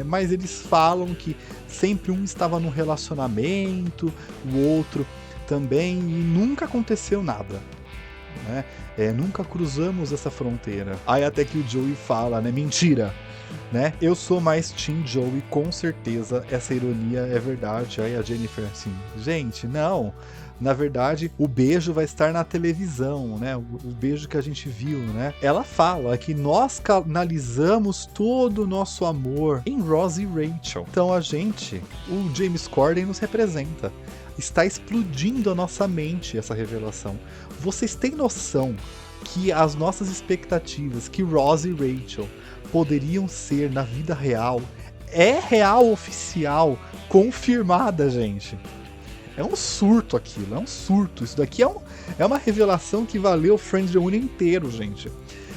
mas eles falam que sempre um estava num relacionamento, o outro também, e nunca aconteceu nada, né? Nunca cruzamos essa fronteira. Aí até que o Joey fala, né? Mentira, né? Eu sou mais Team Joey, com certeza, essa ironia é verdade. Aí a Jennifer assim, gente, não. Na verdade, o beijo vai estar na televisão, né? O beijo que a gente viu, né? Ela fala que nós canalizamos todo o nosso amor em Ross e Rachel. Então o James Corden nos representa. Está explodindo a nossa mente essa revelação. Vocês têm noção que as nossas expectativas, que Ross e Rachel poderiam ser na vida real, é real oficial, confirmada, gente. É um surto aquilo, é um surto. Isso daqui é uma revelação que valeu o Friends Reunion inteiro, gente.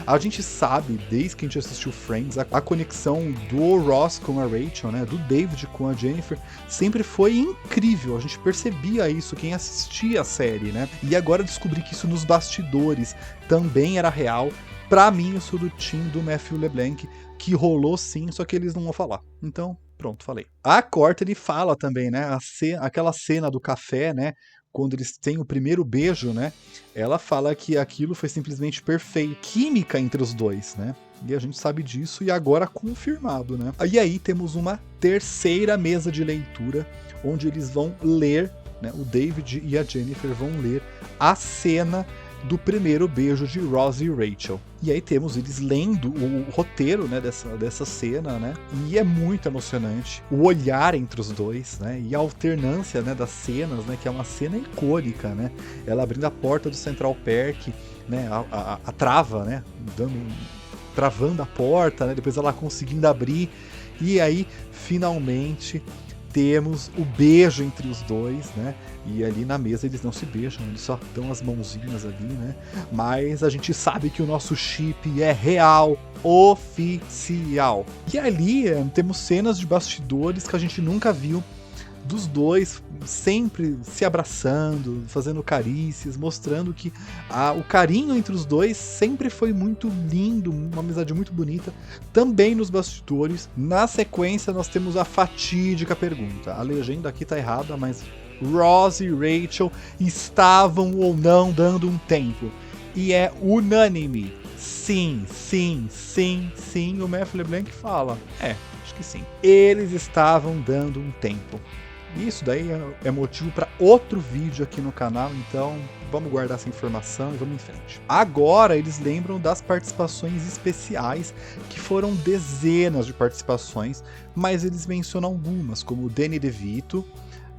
A gente sabe, desde que a gente assistiu Friends, a conexão do Ross com a Rachel, né, do David com a Jennifer, sempre foi incrível. A gente percebia isso, quem assistia a série, né? E agora descobri que isso nos bastidores também era real. Pra mim, eu sou do time do Matthew LeBlanc, que rolou sim, só que eles não vão falar. Então, pronto, falei. A Courtney fala também, né? Aquela cena do café, né? Quando eles têm o primeiro beijo, né? Ela fala que aquilo foi simplesmente perfeito. Química entre os dois, né? E a gente sabe disso e agora confirmado, né? E aí temos uma terceira mesa de leitura, onde eles vão ler, né? O David e a Jennifer vão ler a cena do primeiro beijo de Ross e Rachel. E aí temos eles lendo o roteiro, né, dessa cena, né? E é muito emocionante. O olhar entre os dois, né? E a alternância, né, das cenas, né? Que é uma cena icônica, né? Ela abrindo a porta do Central Park, né? A trava, né? Travando a porta, né? Depois ela conseguindo abrir. E aí, finalmente, temos o beijo entre os dois, né? E ali na mesa eles não se beijam, eles só dão as mãozinhas ali, né? Mas a gente sabe que o nosso chip é real, oficial. E ali temos cenas de bastidores que a gente nunca viu, dos dois sempre se abraçando, fazendo carícias, mostrando que o carinho entre os dois sempre foi muito lindo, uma amizade muito bonita, também nos bastidores. Na sequência nós temos a fatídica pergunta, a legenda aqui tá errada, mas Ross e Rachel estavam ou não dando um tempo? E é unânime, sim, sim, sim, sim, o Matthew LeBlanc fala, acho que sim. Eles estavam dando um tempo. Isso daí é motivo para outro vídeo aqui no canal, então vamos guardar essa informação e vamos em frente. Agora eles lembram das participações especiais, que foram dezenas de participações, mas eles mencionam algumas, como o Danny DeVito,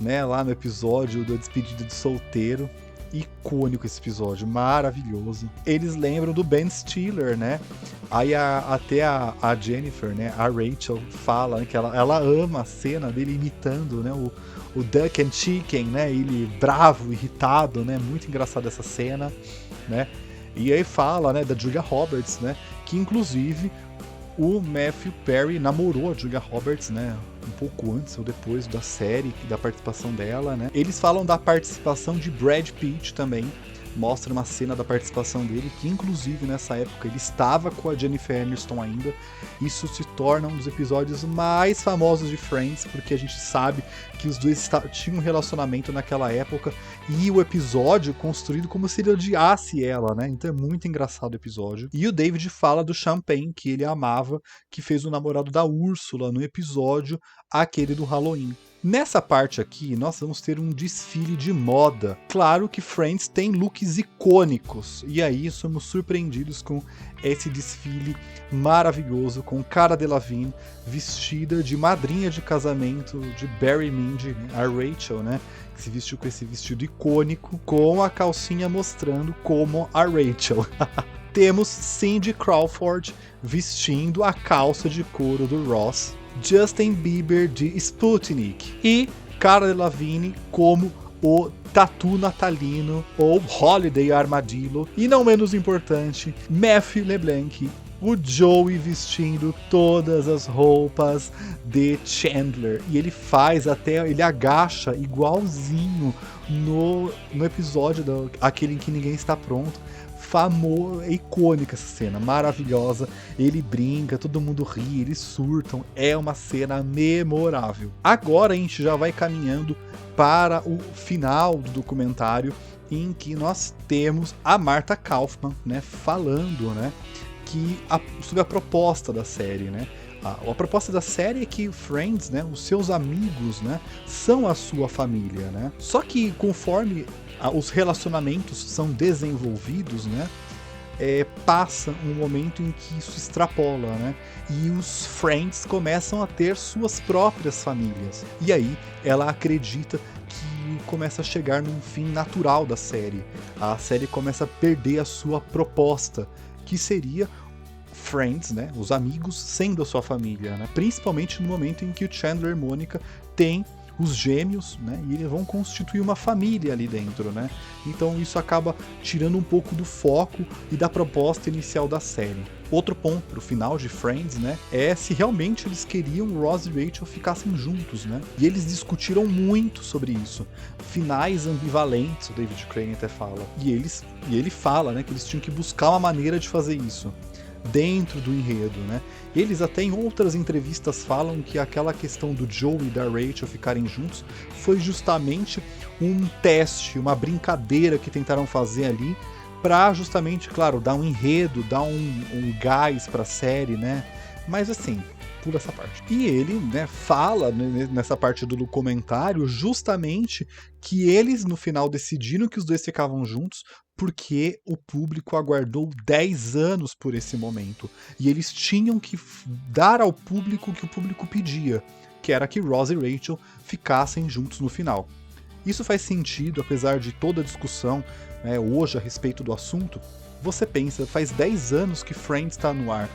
né, lá no episódio da despedida de solteiro. Icônico esse episódio, maravilhoso. Eles lembram do Ben Stiller, né? Aí até a Jennifer, né? A Rachel fala, né, que ela ama a cena dele imitando, né? O Duck and Chicken, né? Ele bravo, irritado, né? Muito engraçado essa cena, né? E aí fala, né? Da Julia Roberts, né? Que inclusive o Matthew Perry namorou a Julia Roberts, né? Um pouco antes ou depois da série, da participação dela, né? Eles falam da participação de Brad Pitt também. Mostra uma cena da participação dele, que inclusive nessa época ele estava com a Jennifer Aniston ainda. Isso se torna um dos episódios mais famosos de Friends, porque a gente sabe que os dois tinham um relacionamento naquela época, e o episódio construído como se ele odiasse ela, né? Então é muito engraçado o episódio. E o David fala do Champagne, que ele amava, que fez o namorado da Úrsula no episódio aquele do Halloween. Nessa parte aqui, nós vamos ter um desfile de moda. Claro que Friends tem looks icônicos, e aí somos surpreendidos com esse desfile maravilhoso, com Cara Delevingne vestida de madrinha de casamento de Barry Mindy, né? A Rachel, né? Que se vestiu com esse vestido icônico, com a calcinha mostrando como a Rachel. Temos Cindy Crawford vestindo a calça de couro do Ross, Justin Bieber de Sputnik e Cara Delevingne como o tatu natalino ou Holiday Armadillo, e não menos importante, Matthew LeBlanc, o Joey vestindo todas as roupas de Chandler, e ele faz até, ele agacha igualzinho no episódio aquele em que ninguém está pronto. Famoso, é icônica essa cena, maravilhosa. Ele brinca, todo mundo ri, eles surtam. É uma cena memorável. Agora a gente já vai caminhando para o final do documentário, em que nós temos a Marta Kauffman, né, falando, né, sobre a proposta da série, né. A proposta da série é que Friends, né, os seus amigos, né, são a sua família, né. Só que conforme os relacionamentos são desenvolvidos, né, passa um momento em que isso extrapola, né, e os Friends começam a ter suas próprias famílias. E aí ela acredita que começa a chegar num fim natural da série. A série começa a perder a sua proposta, que seria Friends, né, os amigos sendo a sua família, né, principalmente no momento em que o Chandler e Mônica têm os gêmeos, né, e eles vão constituir uma família ali dentro, né. Então isso acaba tirando um pouco do foco e da proposta inicial da série. Outro ponto pro final de Friends, né, é se realmente eles queriam Ross e Rachel ficassem juntos, né. E eles discutiram muito sobre isso. Finais ambivalentes, o David Crane até fala. E ele fala, né, que eles tinham que buscar uma maneira de fazer isso dentro do enredo, né? Eles até em outras entrevistas falam que aquela questão do Joey e da Rachel ficarem juntos foi justamente um teste, uma brincadeira que tentaram fazer ali para justamente, claro, dar um enredo, dar um gás para a série, né? Mas assim, pula essa parte. E ele, né, fala nessa parte do documentário justamente que eles no final decidiram que os dois ficavam juntos porque o público aguardou 10 anos por esse momento. E eles tinham que dar ao público o que o público pedia, que era que Ross e Rachel ficassem juntos no final. Isso faz sentido, apesar de toda a discussão, né, hoje a respeito do assunto. Você pensa, faz 10 anos que Friends está no ar.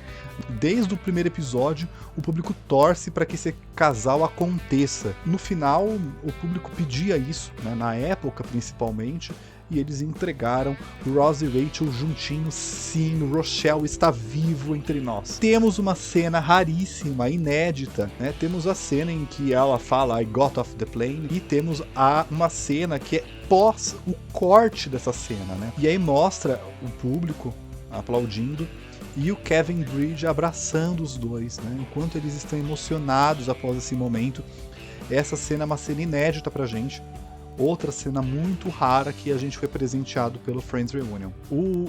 Desde o primeiro episódio, o público torce para que esse casal aconteça. No final, o público pedia isso, né, na época principalmente, e eles entregaram Ross e Rachel juntinhos. Sim, o Rochelle está vivo entre nós. Temos uma cena raríssima, inédita, né? Temos a cena em que ela fala I got off the plane, e temos uma cena que é pós o corte dessa cena, né? E aí mostra o público aplaudindo e o Kevin Bridge abraçando os dois, né? Enquanto eles estão emocionados após esse momento. Essa cena é uma cena inédita pra gente. Outra cena muito rara que a gente foi presenteado pelo Friends Reunion.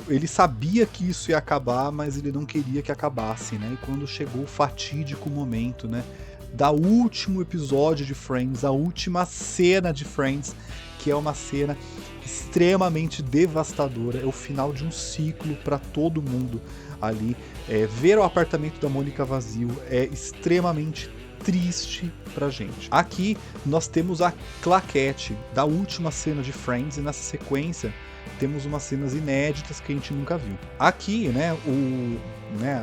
Ele sabia que isso ia acabar, mas ele não queria que acabasse, né? E quando chegou o fatídico momento, né, da último episódio de Friends, a última cena de Friends, que é uma cena extremamente devastadora, é o final de um ciclo para todo mundo ali. Ver o apartamento da Mônica vazio é extremamente triste pra gente. Aqui nós temos a claquete da última cena de Friends, e nessa sequência temos umas cenas inéditas que a gente nunca viu. Aqui, né,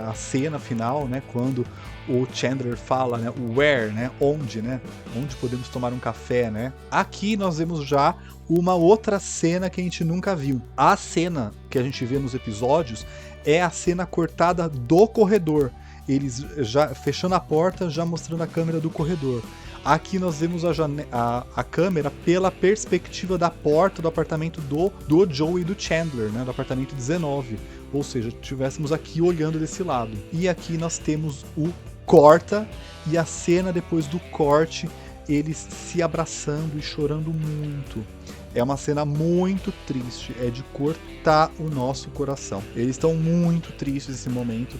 a cena final, né, quando o Chandler fala, né, where, né, onde podemos tomar um café, né? Aqui nós vemos já uma outra cena que a gente nunca viu. A cena que a gente vê nos episódios é a cena cortada do corredor. Eles já fechando a porta, já mostrando a câmera do corredor. Aqui nós vemos a câmera pela perspectiva da porta do apartamento do Joey e do Chandler, né, do apartamento 19. Ou seja, estivéssemos aqui olhando desse lado. E aqui nós temos o corta e a cena depois do corte, eles se abraçando e chorando muito. É uma cena muito triste, é de cortar o nosso coração. Eles estão muito tristes nesse momento.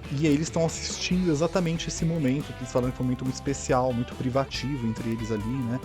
E aí eles estão assistindo exatamente esse momento, eles falam que foi um momento muito especial, muito privativo entre eles ali, né?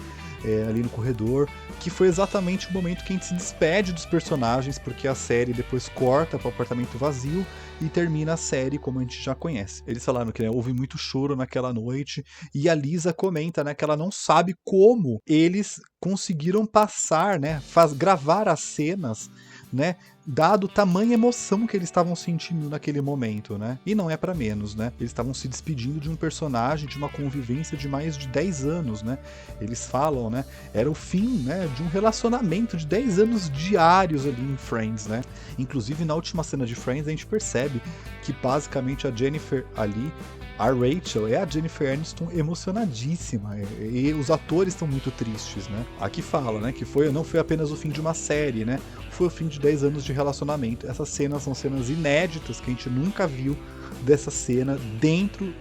Ali no corredor, que foi exatamente o momento que a gente se despede dos personagens, porque a série depois corta para o apartamento vazio e termina a série como a gente já conhece. Eles falaram que, né, houve muito choro naquela noite, e a Lisa comenta, né, que ela não sabe como eles conseguiram passar, né, gravar as cenas, né, dado tamanha emoção que eles estavam sentindo naquele momento, né? E não é pra menos, né? Eles estavam se despedindo de um personagem, de uma convivência de mais de 10 anos, né? Eles falam, né? Era o fim, né, de um relacionamento de 10 anos diários ali em Friends, né? Inclusive, na última cena de Friends, a gente percebe que basicamente a Jennifer ali, a Rachel, é a Jennifer Aniston emocionadíssima, e os atores estão muito tristes, né? Aqui fala, né, que não foi apenas o fim de uma série, né? Foi o fim de 10 anos de relacionamento. Essas cenas são cenas inéditas que a gente nunca viu dessa cena dentro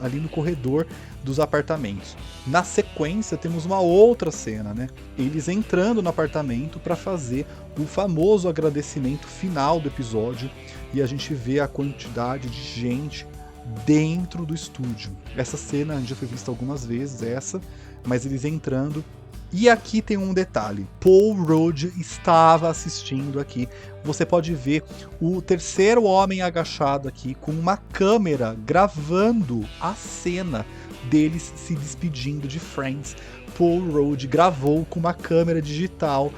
ali no corredor dos apartamentos. Na sequência temos uma outra cena, né? Eles entrando no apartamento para fazer o famoso agradecimento final do episódio, e a gente vê a quantidade de gente dentro do estúdio. Essa cena já foi vista algumas vezes, mas eles entrando. E aqui tem um detalhe, Paul Rudd estava assistindo aqui. Você pode ver o terceiro homem agachado aqui com uma câmera gravando a cena deles se despedindo de Friends. Paul Rudd gravou com uma câmera digital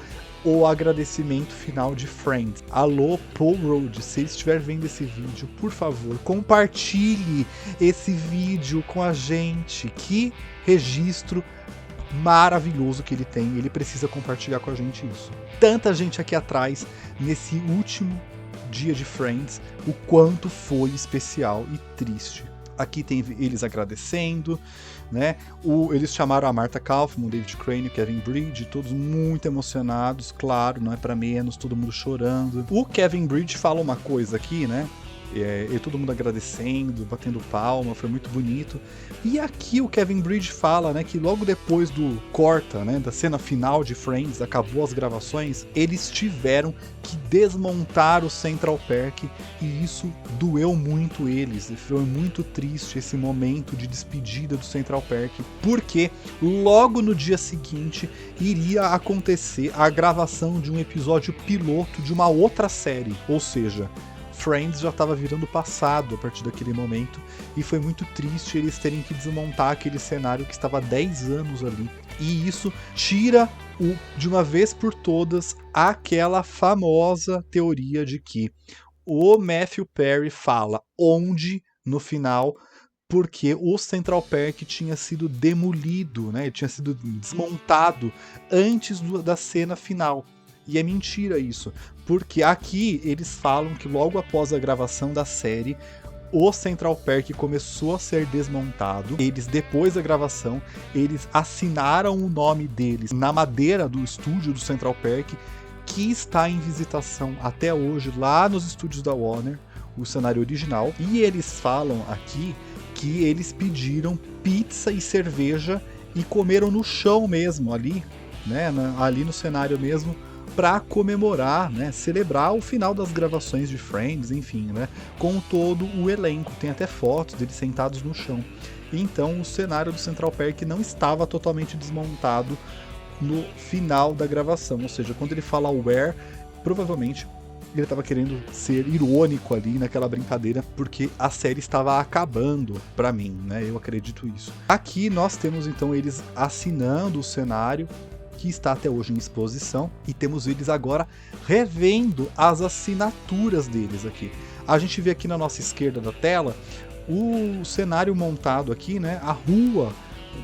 o agradecimento final de Friends. Alô, Paul Rudd, se ele estiver vendo esse vídeo, por favor, compartilhe esse vídeo com a gente. Que registro maravilhoso que ele tem, ele precisa compartilhar com a gente isso. Tanta gente aqui atrás, nesse último dia de Friends, o quanto foi especial e triste. Aqui tem eles agradecendo, né? Eles chamaram a Martha Kaufman, o David Crane, o Kevin Bridge, todos muito emocionados, claro, não é pra menos, todo mundo chorando. O Kevin Bridge fala uma coisa aqui, né? E todo mundo agradecendo, batendo palma, foi muito bonito. E aqui o Kevin Bridge fala, né, que logo depois do corta, né, da cena final de Friends, acabou as gravações, eles tiveram que desmontar o Central Park, e isso doeu muito eles. Foi muito triste esse momento de despedida do Central Park, porque logo no dia seguinte iria acontecer a gravação de um episódio piloto de uma outra série, ou seja, Friends já estava virando passado a partir daquele momento, e foi muito triste eles terem que desmontar aquele cenário que estava há 10 anos ali. E isso tira de uma vez por todas aquela famosa teoria de que o Matthew Perry fala onde no final, porque o Central Park tinha sido demolido, né? Tinha sido desmontado antes da cena final. E é mentira isso, porque aqui eles falam que logo após a gravação da série, o Central Park começou a ser desmontado. Eles, depois da gravação, eles assinaram o nome deles na madeira do estúdio do Central Park, que está em visitação até hoje lá nos estúdios da Warner, o cenário original. E eles falam aqui que eles pediram pizza e cerveja e comeram no chão mesmo, ali, né, ali no cenário mesmo, para comemorar, né, celebrar o final das gravações de Friends, enfim, né, com todo o elenco. Tem até fotos deles sentados no chão. Então o cenário do Central Park não estava totalmente desmontado no final da gravação, ou seja, quando ele fala where, provavelmente ele estava querendo ser irônico ali naquela brincadeira, porque a série estava acabando pra mim, né? Eu acredito isso. Aqui nós temos então eles assinando o cenário, que está até hoje em exposição, e temos eles agora revendo as assinaturas deles aqui. A gente vê aqui na nossa esquerda da tela o cenário montado aqui, né? A rua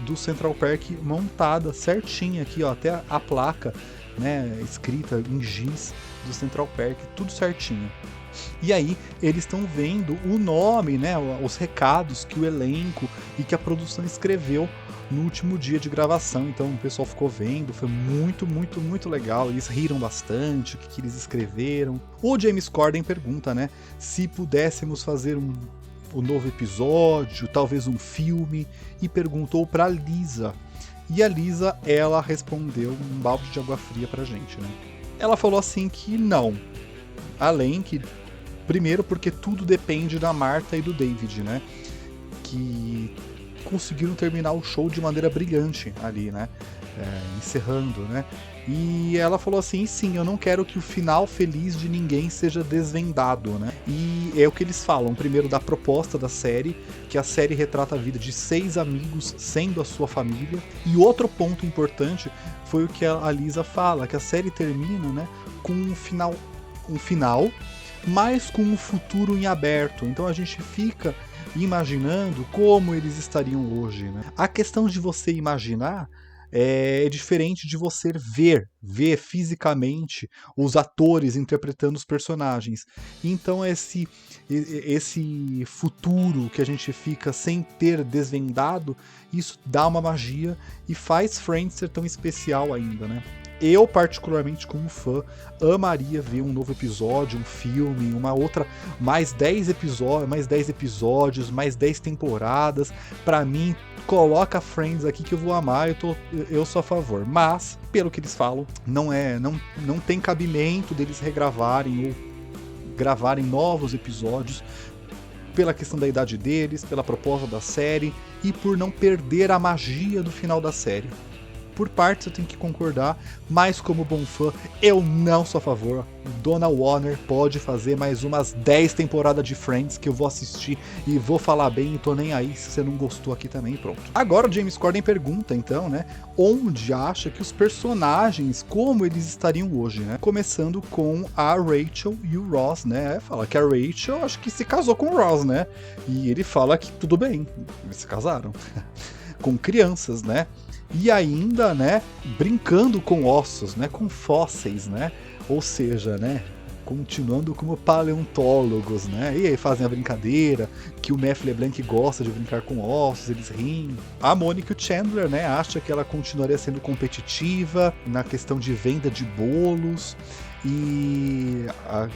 do Central Park montada certinha aqui, ó, até a placa, né, escrita em giz do Central Park, tudo certinho. E aí eles estão vendo o nome, né, os recados que o elenco e que a produção escreveu no último dia de gravação. Então o pessoal ficou vendo, foi muito legal. Eles riram bastante, o que eles escreveram. O James Corden pergunta, né, se pudéssemos fazer um novo episódio, talvez um filme, e perguntou pra Lisa. E a Lisa, ela respondeu um balde de água fria pra gente, né? Ela falou assim que não. Além que, primeiro porque tudo depende da Martha e do David, né? Que conseguiram terminar o show de maneira brilhante ali, né? Encerrando, né? E ela falou assim, sim, eu não quero que o final feliz de ninguém seja desvendado, né? E é o que eles falam, primeiro da proposta da série, que a série retrata a vida de 6 amigos sendo a sua família. E outro ponto importante foi o que a Lisa fala, que a série termina, né, com um final, mas com um futuro em aberto. Então a gente fica imaginando como eles estariam hoje, né? A questão de você imaginar é diferente de você ver fisicamente os atores interpretando os personagens. Então esse futuro que a gente fica sem ter desvendado, isso dá uma magia e faz Friends ser tão especial ainda, né? Eu, particularmente como fã, amaria ver um novo episódio, um filme, uma outra, mais 10 episódios, mais 10 temporadas. Pra mim, coloca Friends aqui que eu vou amar, eu sou a favor. Mas, pelo que eles falam, não tem cabimento deles regravarem ou gravarem novos episódios, pela questão da idade deles, pela proposta da série e por não perder a magia do final da série. Por partes eu tenho que concordar, mas como bom fã, eu não sou a favor. Dona Warner pode fazer mais umas 10 temporadas de Friends que eu vou assistir e vou falar bem e tô nem aí se você não gostou aqui também, pronto. Agora o James Corden pergunta então, né, onde acha que os personagens, como eles estariam hoje, né? Começando com a Rachel e o Ross, né? Fala que a Rachel acho que se casou com o Ross, né? E ele fala que tudo bem, eles se casaram. Com crianças, né? E ainda, né, brincando com ossos, né, com fósseis, né, ou seja, né, continuando como paleontólogos, né, e aí fazem a brincadeira, que o Matthew LeBlanc gosta de brincar com ossos, eles riem. A Monica e o Chandler, né, acha que ela continuaria sendo competitiva na questão de venda de bolos, e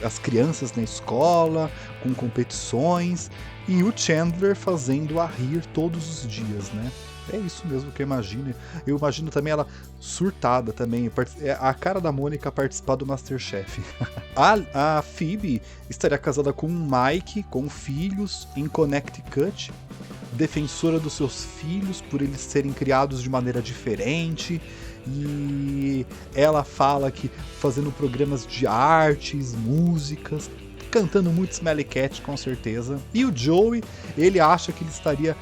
as crianças na escola, com competições, e o Chandler fazendo a rir todos os dias, né. É isso mesmo que eu imagino. Eu imagino também ela surtada também. A cara da Mônica participar do MasterChef. A Phoebe estaria casada com o Mike, com filhos, em Connecticut. Defensora dos seus filhos por eles serem criados de maneira diferente. E ela fala que fazendo programas de artes, músicas, cantando muito Smelly Cat, com certeza. E o Joey, ele acha que ele estaria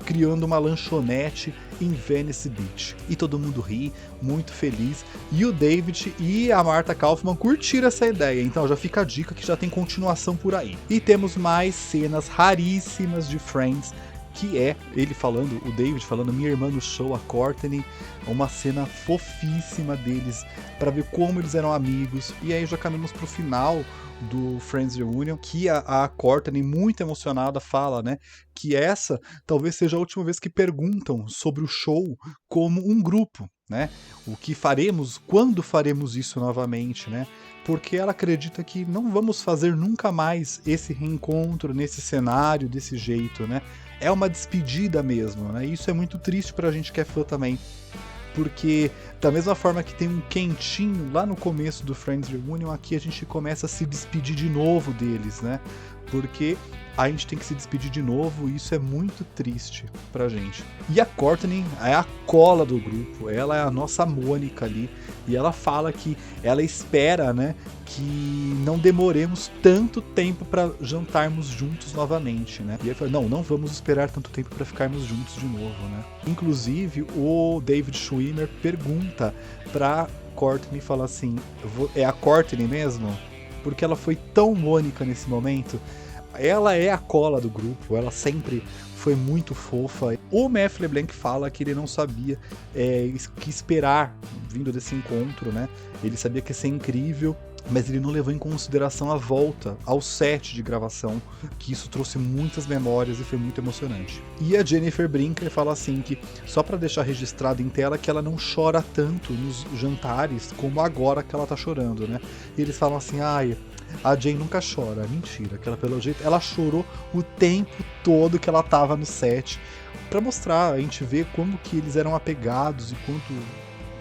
criando uma lanchonete em Venice Beach. E todo mundo ri, muito feliz. E o David e a Martha Kauffman curtiram essa ideia. Então já fica a dica que já tem continuação por aí. E temos mais cenas raríssimas de Friends, que é ele falando, o David falando, minha irmã no show, a Courtney, uma cena fofíssima deles, para ver como eles eram amigos. E aí já caminhamos pro final do Friends Reunion, que a Courtney, muito emocionada, fala, né, que essa talvez seja a última vez que perguntam sobre o show como um grupo, né, o que faremos, quando faremos isso novamente, né, porque ela acredita que não vamos fazer nunca mais esse reencontro nesse cenário, desse jeito, né, é uma despedida mesmo, né, e isso é muito triste pra gente que é fã também. porque da mesma forma que tem um quentinho lá no começo do Friends Reunion, aqui a gente começa a se despedir de novo deles, né? Porque a gente tem que se despedir de novo e isso é muito triste pra gente. E a Courtney é a cola do grupo, ela é a nossa Mônica ali, e ela fala que ela espera, né, que não demoremos tanto tempo pra jantarmos juntos novamente, né? E ele fala, não vamos esperar tanto tempo pra ficarmos juntos de novo, né? Inclusive, o David Schwimmer pergunta pra Courtney, fala assim, é a Courtney mesmo? Porque ela foi tão Mônica nesse momento. Ela é a cola do grupo, ela sempre foi muito fofa. O Matthew LeBlanc fala que ele não sabia que esperar vindo desse encontro, né? Ele sabia que ia ser incrível, mas ele não levou em consideração a volta ao set de gravação, que isso trouxe muitas memórias e foi muito emocionante. E a Jennifer Brinker fala assim que, só para deixar registrado em tela, que ela não chora tanto nos jantares como agora que ela tá chorando, né? E eles falam assim, a Jane nunca chora, mentira, que ela, pelo jeito, ela chorou o tempo todo que ela tava no set, pra mostrar, a gente vê como que eles eram apegados e quanto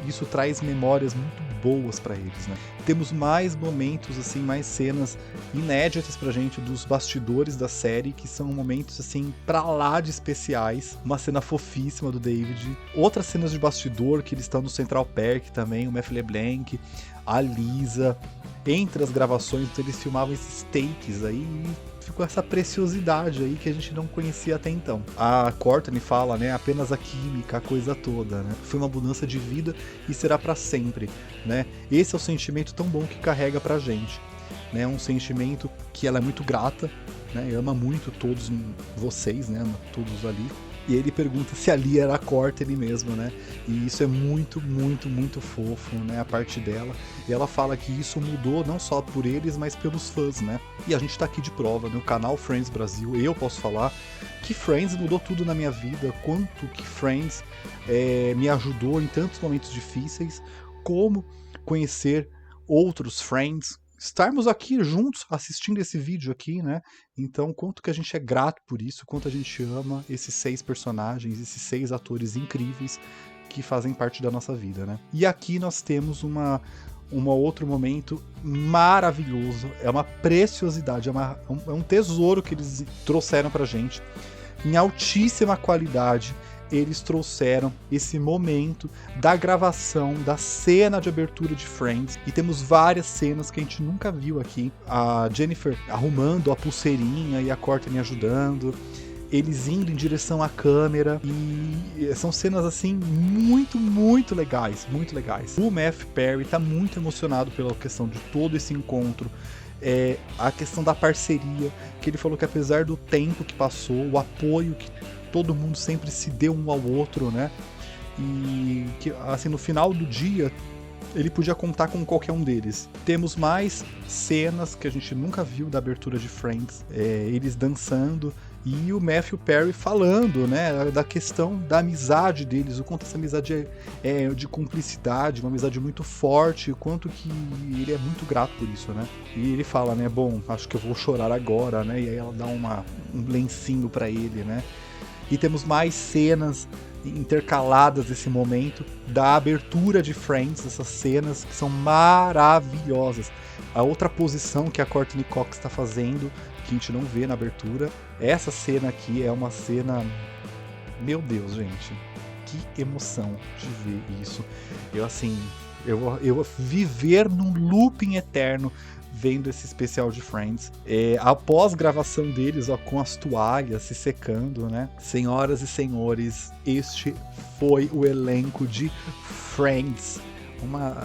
isso traz memórias muito boas pra eles, né? Temos mais momentos, assim, mais cenas inéditas pra gente dos bastidores da série, que são momentos, assim, pra lá de especiais. Uma cena fofíssima do David. Outras cenas de bastidor, que eles estão no Central Park também, o Matthew LeBlanc, a Lisa. Entre as gravações, eles filmavam esses takes aí e ficou essa preciosidade aí que a gente não conhecia até então. A Courtney fala, né, apenas a química, a coisa toda, né? Foi uma mudança de vida e será pra sempre, né? Esse é o sentimento tão bom que carrega pra gente, né? Um sentimento que ela é muito grata, né? Ama muito todos vocês, né? Ama todos ali. E ele pergunta se ali era a Courtney mesmo, né? E isso é muito, muito, muito fofo, né? A parte dela. E ela fala que isso mudou não só por eles, mas pelos fãs, né? E a gente tá aqui de prova, no canal Friends Brasil. Eu posso falar que Friends mudou tudo na minha vida. Quanto que Friends me ajudou em tantos momentos difíceis. Como conhecer outros Friends. Estarmos aqui juntos assistindo esse vídeo aqui, né? Então, quanto que a gente é grato por isso, quanto a gente ama esses 6 personagens, esses 6 atores incríveis que fazem parte da nossa vida, né? E aqui nós temos um outro momento maravilhoso, é uma preciosidade, é um tesouro que eles trouxeram pra gente, em altíssima qualidade. Eles trouxeram esse momento da gravação da cena de abertura de Friends, e temos várias cenas que a gente nunca viu aqui. A Jennifer arrumando a pulseirinha e a Courtney ajudando, eles indo em direção à câmera, e são cenas assim muito, muito legais, muito legais. O Matthew Perry tá muito emocionado pela questão de todo esse encontro. A questão da parceria, que ele falou que apesar do tempo que passou, o apoio que todo mundo sempre se deu um ao outro, né? E que, assim, no final do dia, ele podia contar com qualquer um deles. Temos mais cenas que a gente nunca viu da abertura de Friends, eles dançando, e o Matthew Perry falando, né, da questão da amizade deles, o quanto essa amizade é de cumplicidade, uma amizade muito forte, o quanto que ele é muito grato por isso, né? E ele fala, né, bom, acho que eu vou chorar agora, né? E aí ela dá um lencinho pra ele, né? E temos mais cenas intercaladas nesse momento da abertura de Friends, essas cenas que são maravilhosas. A outra posição que a Courtney Cox está fazendo, que a gente não vê na abertura, essa cena aqui é uma cena... Meu Deus, gente, que emoção de ver isso. Eu vou viver num looping eterno vendo esse especial de Friends. Após gravação deles, ó, com as toalhas se secando, né? Senhoras e senhores, este foi o elenco de Friends.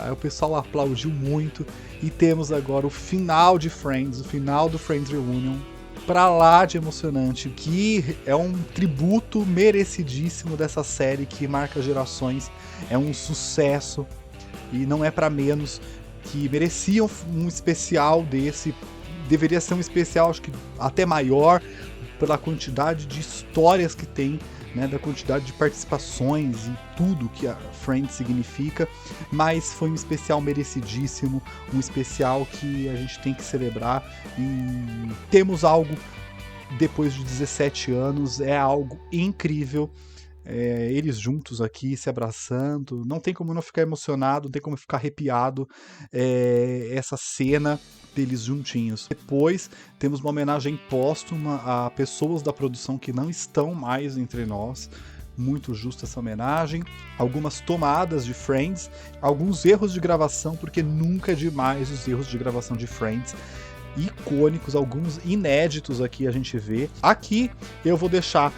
O pessoal aplaudiu muito, e temos agora o final de Friends, o final do Friends Reunion, pra lá de emocionante, que é um tributo merecidíssimo dessa série que marca gerações, é um sucesso, e não é pra menos, que mereciam um especial desse. Deveria ser um especial, acho que até maior, pela quantidade de histórias que tem, né, da quantidade de participações e tudo que a Friends significa, mas foi um especial merecidíssimo, um especial que a gente tem que celebrar, e temos algo depois de 17 anos, é algo incrível. eles juntos aqui, se abraçando, não tem como não ficar emocionado, não tem como ficar arrepiado, essa cena deles juntinhos. Depois temos uma homenagem póstuma a pessoas da produção que não estão mais entre nós, muito justa essa homenagem, algumas tomadas de Friends, alguns erros de gravação, porque nunca é demais os erros de gravação de Friends, icônicos, alguns inéditos aqui a gente vê. Aqui eu vou deixar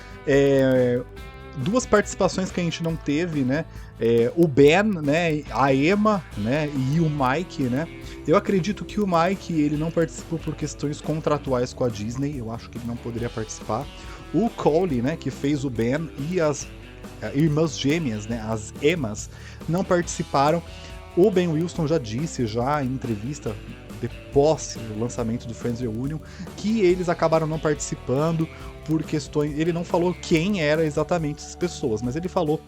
duas participações que a gente não teve, né? O Ben, né? A Emma, né? E o Mike, né? Eu acredito que o Mike ele não participou por questões contratuais com a Disney, eu acho que ele não poderia participar. O Cole, né, que fez o Ben, e as irmãs gêmeas, né, as Emmas, não participaram. O Ben Wilson já disse, já em entrevista, depois do lançamento do Friends Reunion, que eles acabaram não participando por questões... Ele não falou quem era exatamente essas pessoas, mas ele falou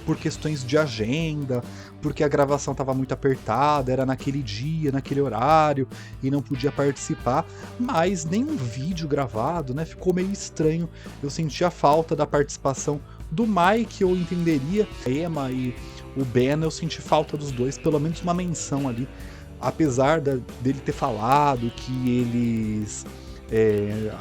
por questões de agenda, porque a gravação estava muito apertada, era naquele dia, naquele horário, e não podia participar, mas nenhum vídeo gravado, né? Ficou meio estranho. Eu senti a falta da participação do Mike, eu entenderia. A Emma e o Ben, eu senti falta dos dois, pelo menos uma menção ali, apesar dele ter falado que eles...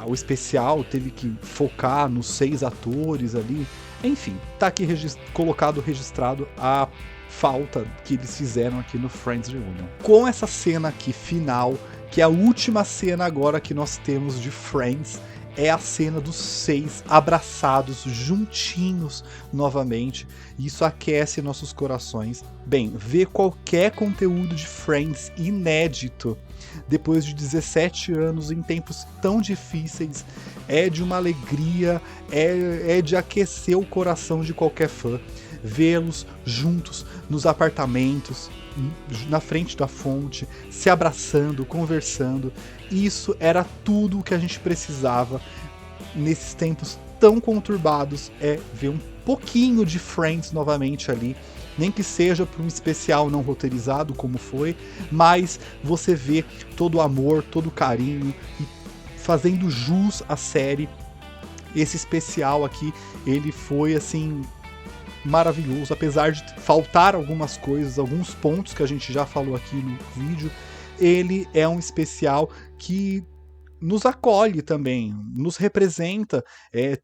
o especial teve que focar nos 6 atores ali. Enfim, tá aqui colocado, registrado a falta que eles fizeram aqui no Friends Reunion. Com essa cena aqui final, que é a última cena agora que nós temos de Friends, é a cena dos 6 abraçados, juntinhos novamente. Isso aquece nossos corações. Bem, ver qualquer conteúdo de Friends inédito depois de 17 anos em tempos tão difíceis é de uma alegria, é de aquecer o coração de qualquer fã. Vê-los juntos nos apartamentos, na frente da fonte, se abraçando, conversando. Isso era tudo o que a gente precisava nesses tempos tão conturbados, é ver um pouquinho de Friends novamente ali, nem que seja para um especial não roteirizado como foi, mas você vê todo o amor, todo o carinho e fazendo jus à série. Esse especial aqui, ele foi assim maravilhoso, apesar de faltar algumas coisas, alguns pontos que a gente já falou aqui no vídeo. Ele é um especial que nos acolhe também, nos representa.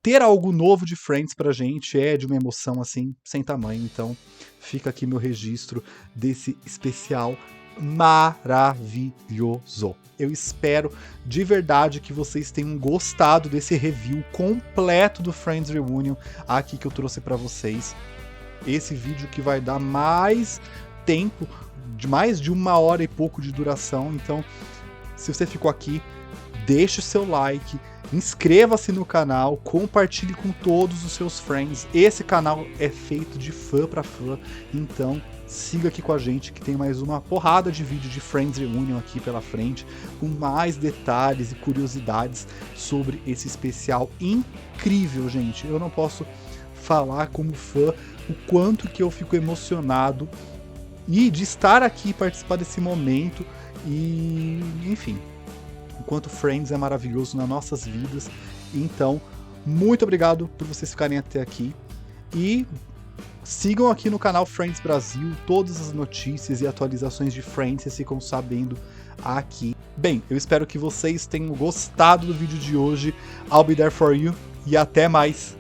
Ter algo novo de Friends pra gente é de uma emoção assim sem tamanho. Então fica aqui meu registro desse especial maravilhoso. Eu espero de verdade que vocês tenham gostado desse review completo do Friends Reunion aqui que eu trouxe para vocês. Esse vídeo que vai dar mais tempo, de mais de 1 hora e pouco de duração. Então, se você ficou aqui, deixe o seu like, inscreva-se no canal, compartilhe com todos os seus friends. Esse canal é feito de fã para fã, então siga aqui com a gente que tem mais uma porrada de vídeo de Friends Reunion aqui pela frente, com mais detalhes e curiosidades sobre esse especial incrível, gente. Eu não posso falar como fã o quanto que eu fico emocionado e de estar aqui e participar desse momento e, enfim, o quanto Friends é maravilhoso nas nossas vidas. Então, muito obrigado por vocês ficarem até aqui e sigam aqui no canal Friends Brasil, todas as notícias e atualizações de Friends vocês ficam sabendo aqui. Bem, eu espero que vocês tenham gostado do vídeo de hoje. I'll be there for you e até mais!